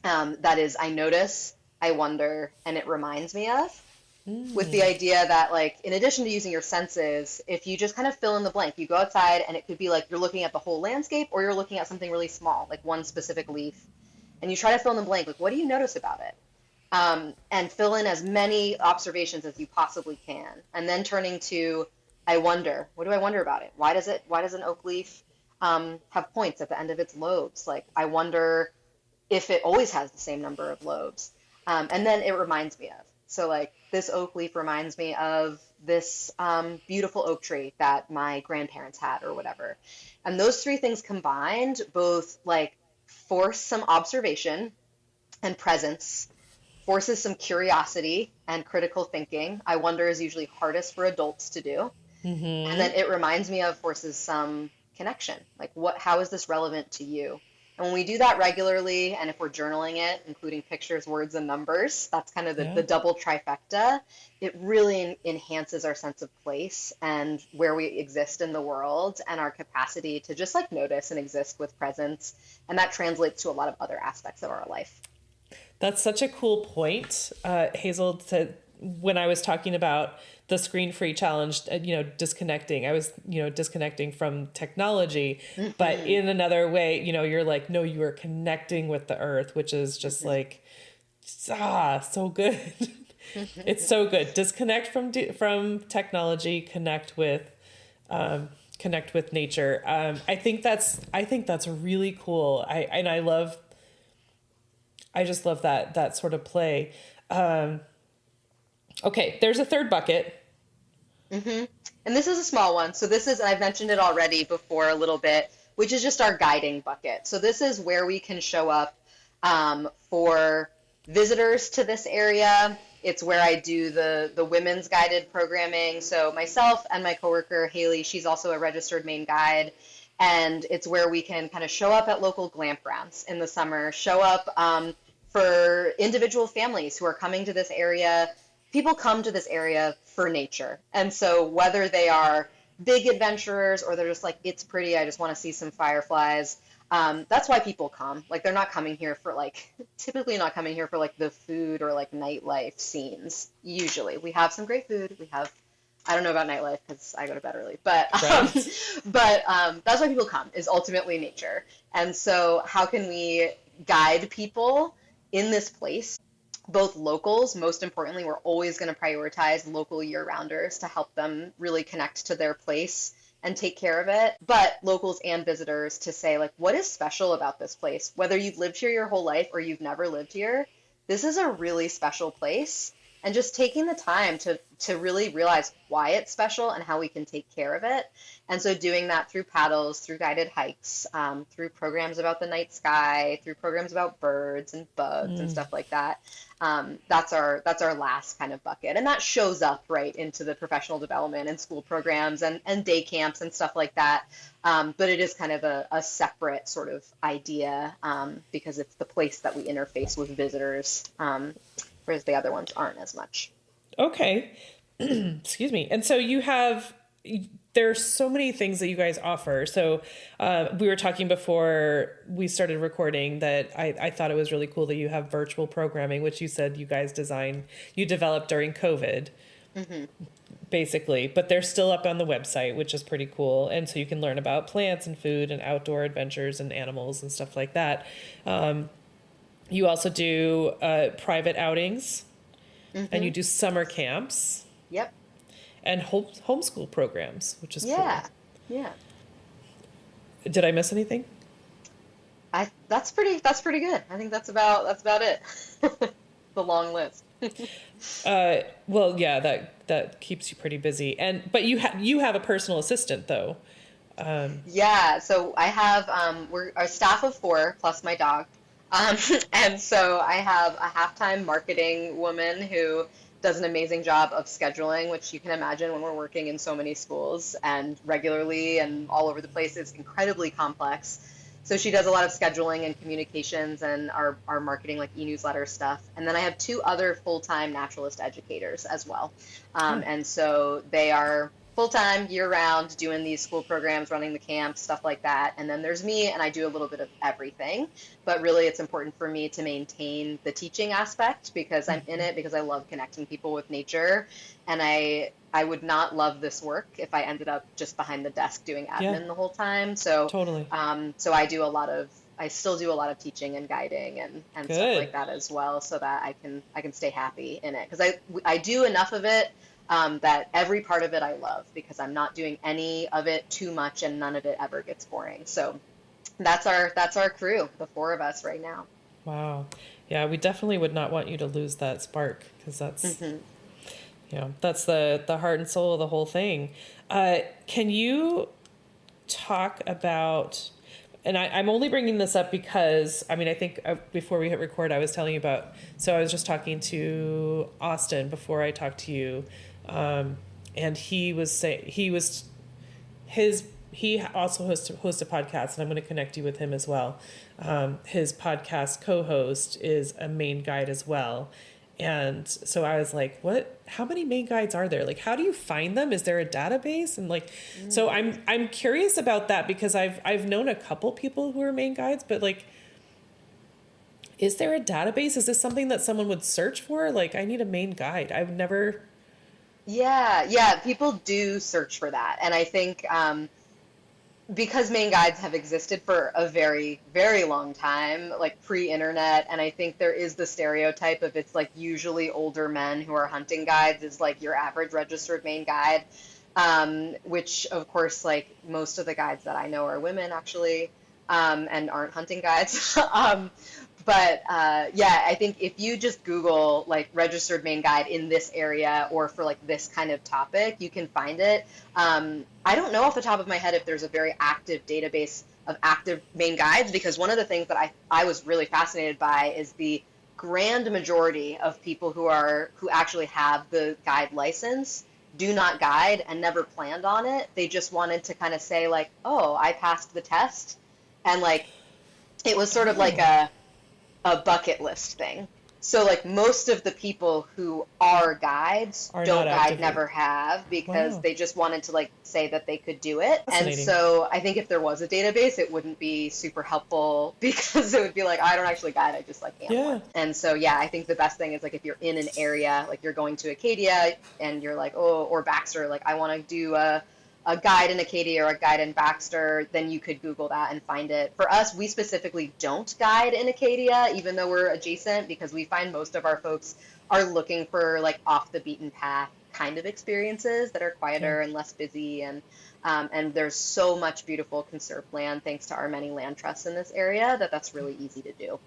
That is, I notice, I wonder, and it reminds me of, with the idea that, like, in addition to using your senses, if you just kind of fill in the blank, you go outside and it could be like you're looking at the whole landscape or you're looking at something really small, like one specific leaf, and you try to fill in the blank, like, what do you notice about it? And fill in as many observations as you possibly can. And then turning to, I wonder, what do I wonder about it? Why does an oak leaf have points at the end of its lobes? Like, I wonder if it always has the same number of lobes. And then it reminds me of. So like this oak leaf reminds me of this beautiful oak tree that my grandparents had or whatever. And those three things combined both like force some observation and presence, forces some curiosity and critical thinking. I wonder is usually hardest for adults to do. And then it reminds me of forces some connection. Like how is this relevant to you? And when we do that regularly, and if we're journaling it, including pictures, words, and numbers, that's kind of the double trifecta. It really enhances our sense of place and where we exist in the world and our capacity to just like notice and exist with presence. And that translates to a lot of other aspects of our life. That's such a cool point, Hazel. When I was talking about the screen-free challenge, disconnecting, I was, disconnecting from technology, but in another way, you're like, no, you are connecting with the earth, which is just like, so good. It's so good. Disconnect from technology, connect with nature. I think that's really cool. I just love that sort of play. Okay, there's a third bucket. And this is a small one. So this is, and I've mentioned it already before a little bit, which is just our guiding bucket. So this is where we can show up for visitors to this area. It's where I do the women's guided programming. So myself and my coworker, Haley, she's also a registered Maine guide. And it's where we can kind of show up at local glamp grounds in the summer, show up for individual families who are coming to this area. People come to this area for nature. And so whether they are big adventurers or they're just like, it's pretty, I just want to see some fireflies, that's why people come. Like they're not coming here for typically not coming here for like the food or like nightlife scenes. Usually we have some great food. I don't know about nightlife because I go to bed early, but that's why people come, is ultimately nature. And so how can we guide people in this place? Both locals, most importantly, we're always going to prioritize local year-rounders to help them really connect to their place and take care of it. But locals and visitors to say, like, what is special about this place? Whether you've lived here your whole life or you've never lived here, this is a really special place. And just taking the time to really realize why it's special and how we can take care of it. And so doing that through paddles, through guided hikes, through programs about the night sky, through programs about birds and bugs and stuff like that. That's our last kind of bucket. And that shows up right into the professional development and school programs and day camps and stuff like that. But it is kind of a separate sort of idea because it's the place that we interface with visitors, whereas the other ones aren't as much. Okay. Excuse me. And so there's so many things that you guys offer. So we were talking before we started recording that I thought it was really cool that you have virtual programming, which you said you developed during COVID, basically, but they're still up on the website, which is pretty cool. And so you can learn about plants and food and outdoor adventures and animals and stuff like that. You also do private outings and you do summer camps. Yep. And homeschool programs, which is cool. Yeah. Did I miss anything? That's pretty good. I think that's about it. The long list. Well, yeah, that keeps you pretty busy. But you have a personal assistant though. Yeah, so I have we're a staff of 4 plus my dog. And so I have a half-time marketing woman who does an amazing job of scheduling, which you can imagine when we're working in so many schools and regularly and all over the place is incredibly complex. So she does a lot of scheduling and communications and our marketing, like e-newsletter stuff. And then I have two other full-time naturalist educators as well. Oh, And so they are full-time year-round doing these school programs, running the camps, stuff like that. And then there's me, and I do a little bit of everything. But really, it's important for me to maintain the teaching aspect because I'm in it because I love connecting people with nature. And I would not love this work if I ended up just behind the desk doing yeah, admin the whole time. So totally. so I still do a lot of teaching and guiding and stuff Good. like that as well, so that I can stay happy in it because I do enough of it that every part of it I love because I'm not doing any of it too much and none of it ever gets boring. So that's our crew, the four of us right now. Wow. Yeah, we definitely would not want you to lose that spark because that's, Hmm. that's the heart and soul of the whole thing. Can you talk about, and I'm only bringing this up because, I mean, I think before we hit record, I was telling you about, so I was just talking to Austin before I talked to you. And he was saying, he also hosts a podcast, and I'm going to connect you with him as well. His podcast co-host is a Maine guide as well. And so I was like, how many Maine guides are there? Like, how do you find them? Is there a database? And like, so I'm curious about that because I've known a couple people who are Maine guides, but like, is there a database? Is this something that someone would search for? Like, I need a Maine guide. I've never. Yeah, people do search for that, and I think because Maine guides have existed for a very, very long time, like pre-internet, and I think there is the stereotype of it's like usually older men who are hunting guides is like your average registered Maine guide, which of course, like most of the guides that I know are women actually, and aren't hunting guides. Yeah, I think if you just Google like registered Maine guide in this area or for like this kind of topic, you can find it. I don't know off the top of my head if there's a very active database of active Maine guides because one of the things that I was really fascinated by is the grand majority of people who actually have the guide license do not guide and never planned on it. They just wanted to kind of say like, oh, I passed the test. And like, it was sort of like Oh, a bucket list thing. So like most of the people who are guides are don't not guide, actively. never have, because Wow. they just wanted to like say that they could do it. And Fascinating. so I think if there was a database, it wouldn't be super helpful because it would be like, I don't actually guide, I just like am Yeah. one. And so yeah, I think the best thing is like if you're in an area, like you're going to Acadia and you're like, oh, or Baxter, like I want to do a guide in Acadia or a guide in Baxter, then you could Google that and find it. For us, we specifically don't guide in Acadia, even though we're adjacent, because we find most of our folks are looking for like off the beaten path kind of experiences that are Yeah. quieter and less busy. And there's so much beautiful conserved land thanks to our many land trusts in this area that that's really easy to do.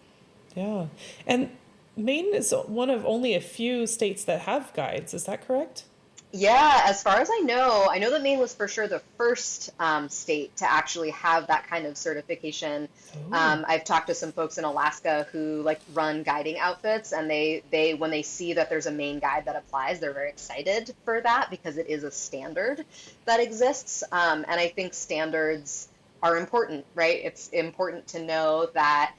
Yeah. And Maine is one of only a few states that have guides. Is that correct? Yeah, as far as I know that Maine was for sure the first state to actually have that kind of certification. Oh, I've talked to some folks in Alaska who like run guiding outfits, and they when they see that there's a Maine guide that applies, they're very excited for that because it is a standard that exists. And I think standards are important, right? It's important to know that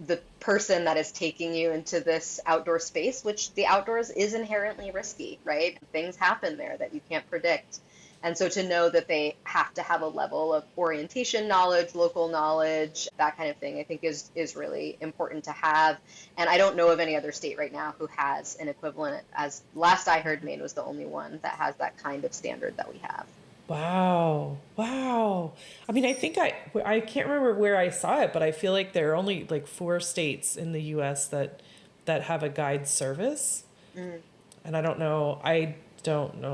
the person that is taking you into this outdoor space, which the outdoors is inherently risky, right? Things happen there that you can't predict. And so to know that they have to have a level of orientation knowledge, local knowledge, that kind of thing, I think is really important to have. And I don't know of any other state right now who has an equivalent. As last I heard, Maine was the only one that has that kind of standard that we have. wow. Wow. I mean, I think I can't remember where I saw it, but I feel like there are only like 4 states in the US that have a guide service. Mm. And I don't know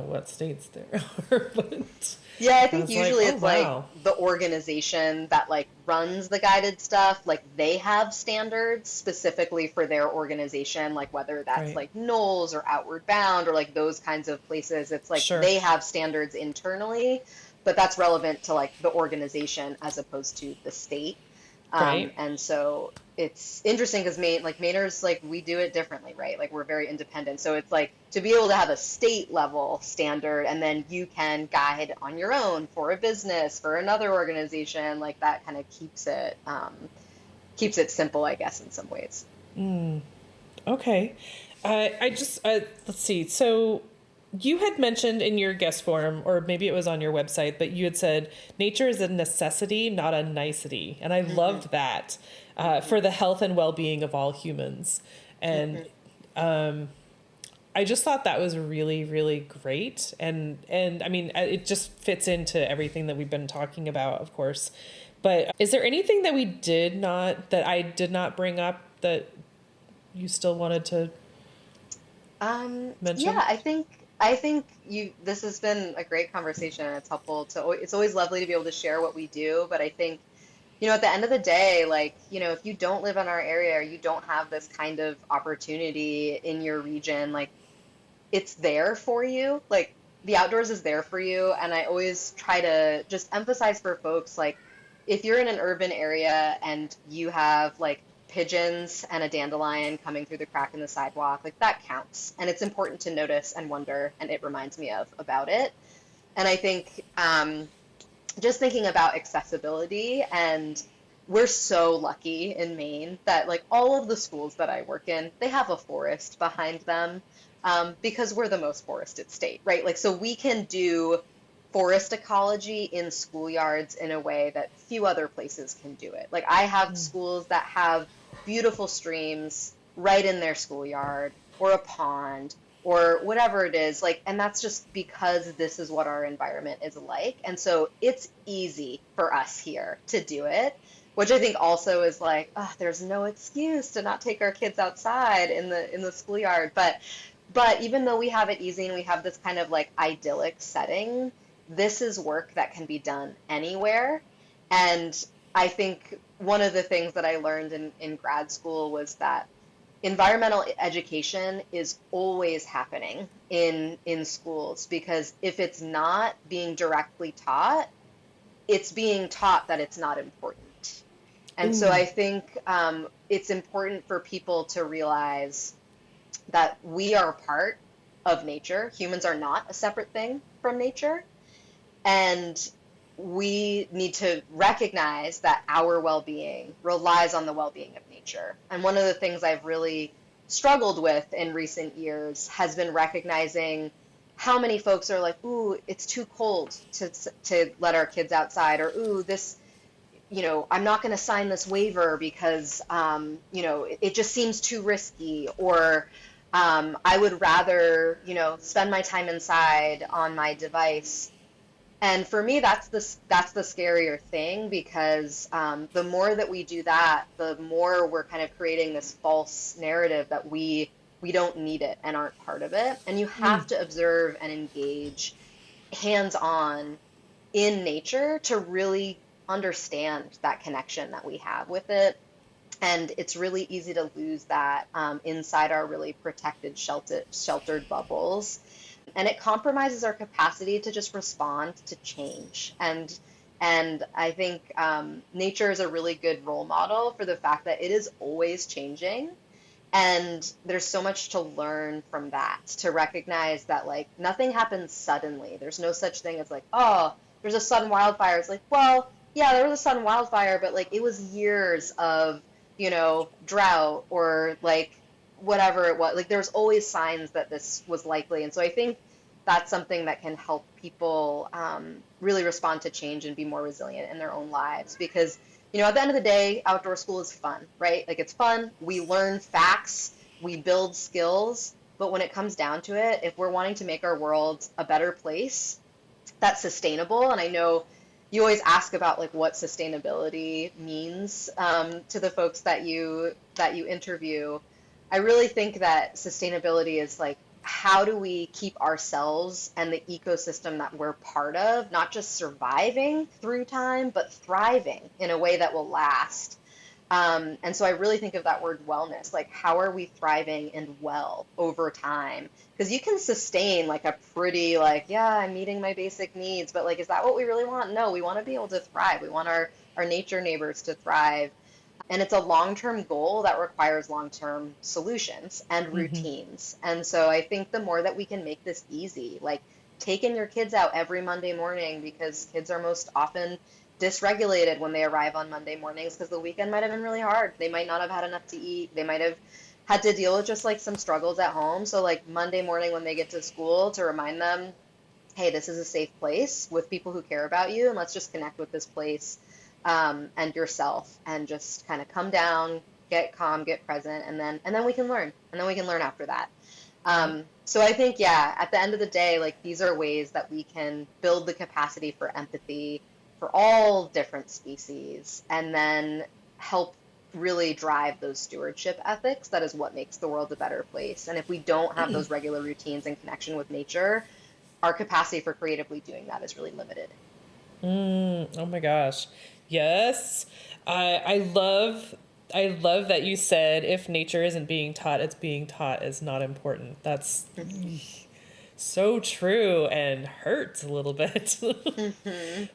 what states there are, but Yeah, I I think was like, usually "Oh, it's like wow." the organization that like runs the guided stuff, like they have standards specifically for their organization, like whether that's Right. like Knowles or Outward Bound or like those kinds of places. It's like Sure. they have standards internally, but that's relevant to like the organization as opposed to the state. Right. And so it's interesting because Mainers, like, we do it differently, right? Like, we're very independent. So it's like to be able to have a state level standard and then you can guide on your own for a business, for another organization, like that kind of keeps it simple, I guess, in some ways. Okay. I just, let's see. So you had mentioned in your guest form, or maybe it was on your website, but you had said nature is a necessity, not a nicety. And I loved that for the health and well being of all humans. And I just thought that was really, really great. And I mean, it just fits into everything that we've been talking about, of course. But is there anything that I did not bring up that you still wanted to mention? Yeah, I think this has been a great conversation and it's helpful it's always lovely to be able to share what we do, but I think, at the end of the day, like, if you don't live in our area or you don't have this kind of opportunity in your region, like, it's there for you. Like, the outdoors is there for you. And I always try to just emphasize for folks, like, if you're in an urban area and you have like pigeons and a dandelion coming through the crack in the sidewalk, like, that counts. And it's important to notice and wonder, and it reminds me about it. And I think just thinking about accessibility, and we're so lucky in Maine that, like, all of the schools that I work in, they have a forest behind them, because we're the most forested state, right? Like, so we can do forest ecology in schoolyards in a way that few other places can do it. Like, I have schools that have beautiful streams right in their schoolyard, or a pond, or whatever it is. Like, and that's just because this is what our environment is like. And so it's easy for us here to do it, which I think also is like, oh, there's no excuse to not take our kids outside in the schoolyard. But even though we have it easy and we have this kind of like idyllic setting, this is work that can be done anywhere. And I think one of the things that I learned in grad school was that environmental education is always happening in schools, because if it's not being directly taught, it's being taught that it's not important. And so I think it's important for people to realize that we are part of nature. Humans are not a separate thing from nature. And we need to recognize that our well-being relies on the well-being of nature. And one of the things I've really struggled with in recent years has been recognizing how many folks are like, ooh, it's too cold to let our kids outside, or ooh, this, I'm not going to sign this waiver because, it just seems too risky, or I would rather, spend my time inside on my device. And for me, that's the scarier thing, because the more that we do that, the more we're kind of creating this false narrative that we don't need it and aren't part of it. And you have to observe and engage hands-on in nature to really understand that connection that we have with it. And it's really easy to lose that inside our really protected, sheltered bubbles. And it compromises our capacity to just respond to change. And I think nature is a really good role model for the fact that it is always changing. And there's so much to learn from that, to recognize that, like, nothing happens suddenly. There's no such thing as like, oh, there's a sudden wildfire. It's like, well, yeah, there was a sudden wildfire, but like, it was years of, drought, or like whatever it was. Like, there's always signs that this was likely. And so I think that's something that can help people really respond to change and be more resilient in their own lives. Because, at the end of the day, outdoor school is fun, right? Like, it's fun. We learn facts, we build skills. But when it comes down to it, if we're wanting to make our world a better place that's sustainable, and I know you always ask about like what sustainability means to the folks that you interview. I really think that sustainability is like, how do we keep ourselves and the ecosystem that we're part of not just surviving through time, but thriving in a way that will last. And so I really think of that word wellness, like, how are we thriving and well over time? Because you can sustain like a pretty, like, yeah, I'm meeting my basic needs, but like, is that what we really want? No, we want to be able to thrive. We want our nature neighbors to thrive. And it's a long-term goal that requires long-term solutions and routines. And so I think the more that we can make this easy, like taking your kids out every Monday morning, because kids are most often dysregulated when they arrive on Monday mornings because the weekend might have been really hard. They might not have had enough to eat. They might have had to deal with just like some struggles at home. So like Monday morning when they get to school, to remind them, hey, this is a safe place with people who care about you, and let's just connect with this place, and yourself, and just kind of come down, get calm, get present, and then we can learn, and then we can learn after that. So I think, yeah, at the end of the day, like these are ways that we can build the capacity for empathy for all different species, and then help really drive those stewardship ethics. That is what makes the world a better place. And if we don't have those regular routines and connection with nature, our capacity for creatively doing that is really limited. Oh my gosh. Yes. I love that you said if nature isn't being taught, it's being taught is not important. That's so true and hurts a little bit.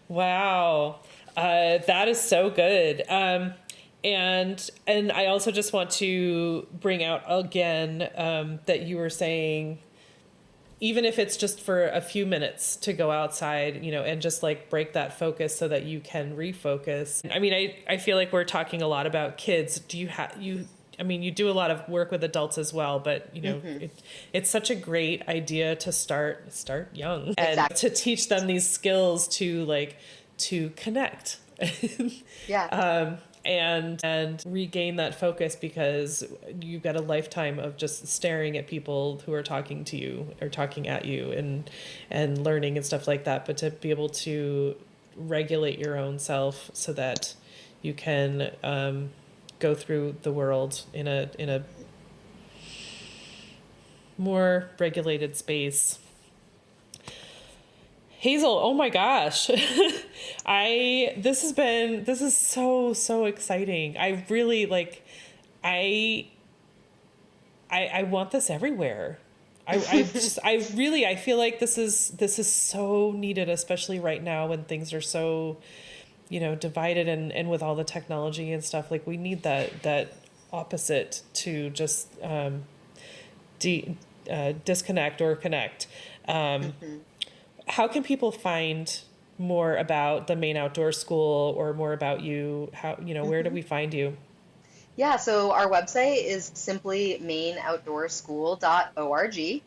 Wow. That is so good. And I also just want to bring out again that you were saying, even if it's just for a few minutes to go outside, you know, and just like break that focus so that you can refocus. I mean, I feel like we're talking a lot about kids. Do you I mean, you do a lot of work with adults as well, but you know, it's such a great idea to start young and to teach them these skills to connect. Yeah. And regain that focus, because you've got a lifetime of just staring at people who are talking to you or talking at you and learning and stuff like that. But to be able to regulate your own self so that you can go through the world in a more regulated space. Hazel, oh my gosh. This is so exciting. I really I want this everywhere. I feel like this is so needed, especially right now when things are so, you know, divided and with all the technology and stuff. Like we need that opposite to just disconnect or connect. How can people find more about the Maine Outdoor School or more about you? How, you know, where do we find you? Yeah, so our website is simply maineoutdoorschool.org.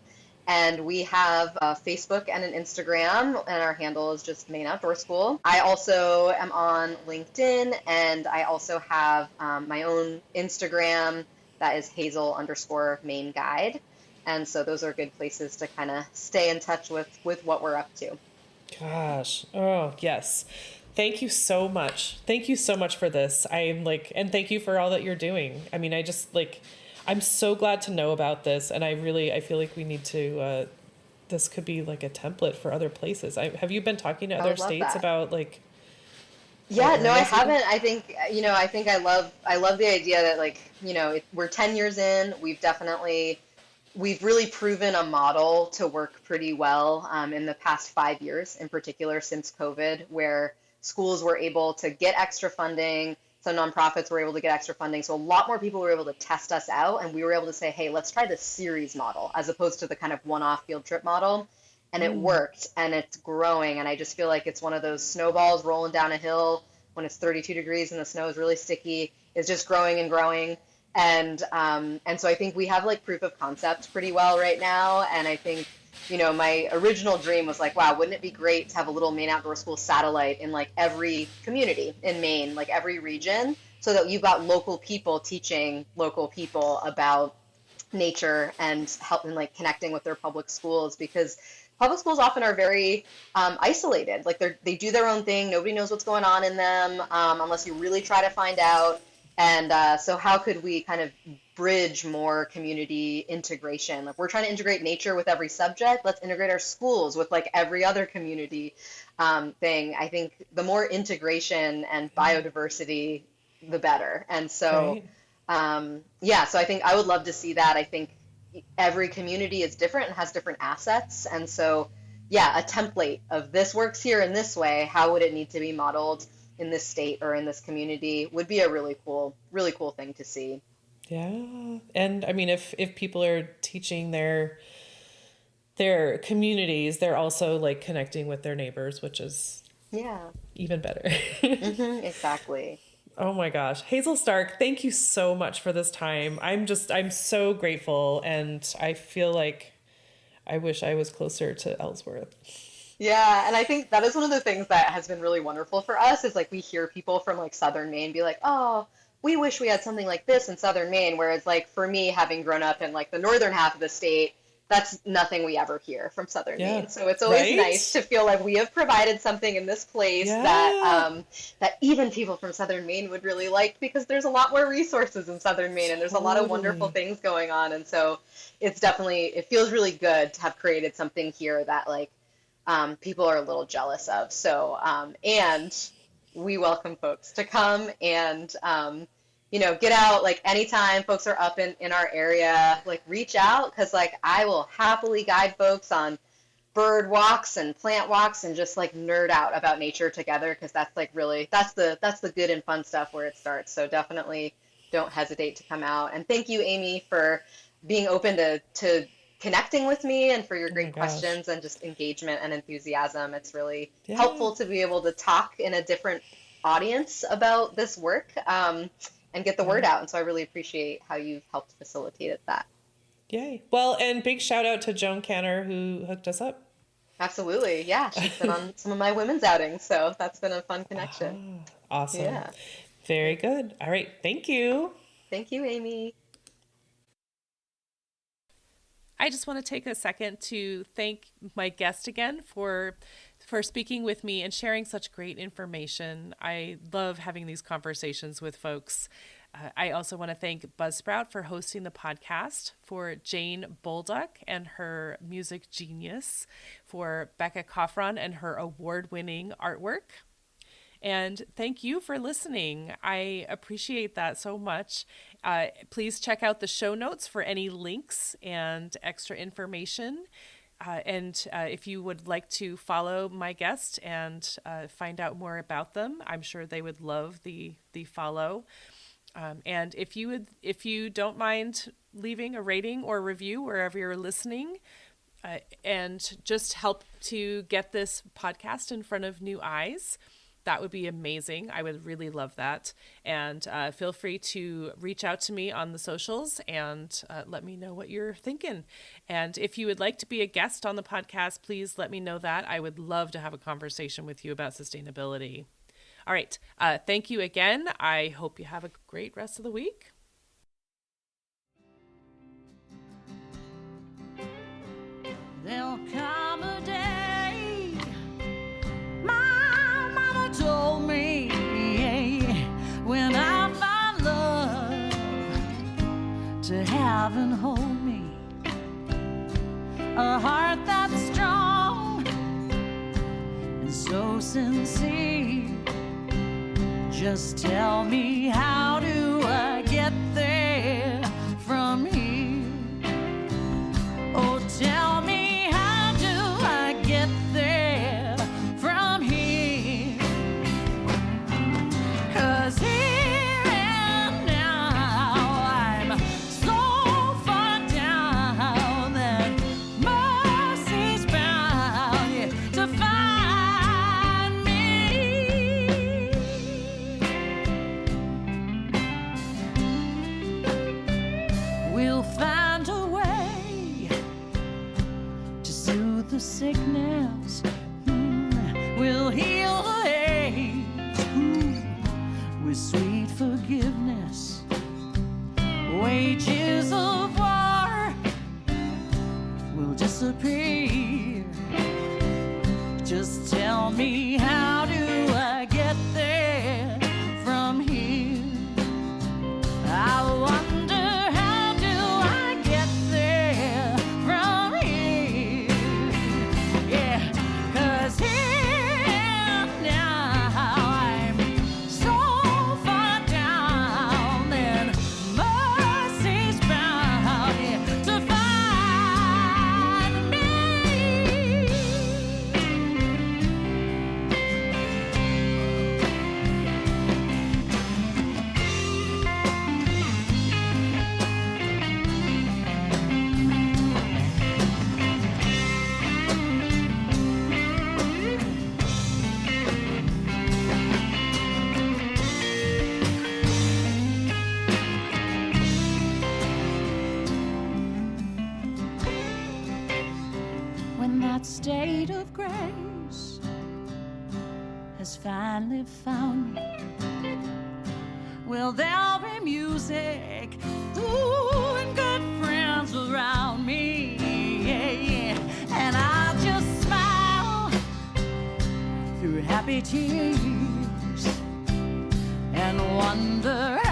And we have a Facebook and an Instagram, and our handle is just Maine Outdoor School. I also am on LinkedIn, and I also have my own Instagram that is Hazel_Maine Guide. And so those are good places to kind of stay in touch with what we're up to. Gosh. Oh, yes. Thank you so much. Thank you so much for this. And thank you for all that you're doing. I mean, I'm so glad to know about this. And I feel like we need to, this could be like a template for other places. Have you been talking to other states about like? Yeah, no, I haven't. I think, you know, I love the idea that like, you know, we're 10 years in, we've really proven a model to work pretty well in the past 5 years, in particular since COVID, where schools were able to get extra funding, some nonprofits were able to get extra funding. So a lot more people were able to test us out, and we were able to say, hey, let's try the series model as opposed to the kind of one-off field trip model. And it worked, and it's growing. And I just feel like it's one of those snowballs rolling down a hill when it's 32 degrees and the snow is really sticky. It's just growing and growing. And so I think we have like proof of concept pretty well right now. And I think, you know, my original dream was like, wow, wouldn't it be great to have a little Maine Outdoor School satellite in like every community in Maine, like every region, so that you've got local people teaching local people about nature and helping like connecting with their public schools, because public schools often are very isolated. Like they do their own thing. Nobody knows what's going on in them unless you really try to find out. And so how could we kind of bridge more community integration? Like we're trying to integrate nature with every subject. Let's integrate our schools with like every other community thing. I think the more integration and biodiversity, the better. And so, yeah, so I think I would love to see that. I think every community is different and has different assets. And so, yeah, a template of this works here in this way. How would it need to be modeled in this state or in this community would be a really cool thing to see. Yeah. And I mean, if people are teaching their communities, they're also like connecting with their neighbors, which is Yeah. even better. Exactly. Oh my gosh. Hazel Stark, thank you so much for this time. I'm so grateful, and I feel like I wish I was closer to Ellsworth. Yeah, and I think that is one of the things that has been really wonderful for us is like we hear people from like Southern Maine be like, "Oh, we wish we had something like this in Southern Maine." Whereas like for me, having grown up in like the northern half of the state, that's nothing we ever hear from Southern Yeah. Maine. So it's always Right? nice to feel like we have provided something in this place that Yeah. that even people from Southern Maine would really like because there's a lot more resources in Southern Maine and there's a lot of wonderful Totally. things going on. And so it's definitely it feels really good to have created something here that like people are a little jealous of. So, and we welcome folks to come and, get out like anytime folks are up in our area, like reach out because like I will happily guide folks on bird walks and plant walks and just like nerd out about nature together because that's like really that's the good and fun stuff where it starts. So definitely don't hesitate to come out. And thank you, Amy, for being open to connecting with me and for your Oh my great gosh. questions and just engagement and enthusiasm. It's really Yeah. helpful to be able to talk in a different audience about this work and get the Yeah. word out. And so I really appreciate how you've helped facilitate that. Yay. Well, and big shout out to Joan Kanner who hooked us up. Absolutely. Yeah. She's been on some of my women's outings. So that's been a fun connection. Awesome. Yeah. Very good. All right. Thank you. Thank you, Amy. I just want to take a second to thank my guest again for speaking with me and sharing such great information. I love having these conversations with folks. I also want to thank Buzzsprout for hosting the podcast, for Jane Bolduck and her music genius, for Becca Coffron and her award-winning artwork. And thank you for listening. I appreciate that so much. Please check out the show notes for any links and extra information. And if you would like to follow my guest and find out more about them, I'm sure they would love the follow. And if you don't mind leaving a rating or review wherever you're listening, and just help to get this podcast in front of new eyes, that would be amazing. I would really love that. And feel free to reach out to me on the socials and let me know what you're thinking. And if you would like to be a guest on the podcast, please let me know that. I would love to have a conversation with you about sustainability. All right. Thank you again. I hope you have a great rest of the week. There'll come a day, my mama told me, when I find love to have and hold me, a heart that's strong and so sincere. Just tell me, how do I get there from here? Oh, tell me, how do I get there from here? 'Cause here and now I'm so far down that mercy's bound to find me. We'll find a way to soothe the sickness. We'll heal the hate with sweet forgiveness. Wages of war will disappear. Just tell me, how do I get there from here? I wonder, how do I get there from here? Yeah, 'cause here and now I'm so far down, and mercy's bound to find me. state of grace has finally found me. Well, there'll be music, ooh, and good friends around me, yeah, yeah. And I'll just smile through happy tears and wonder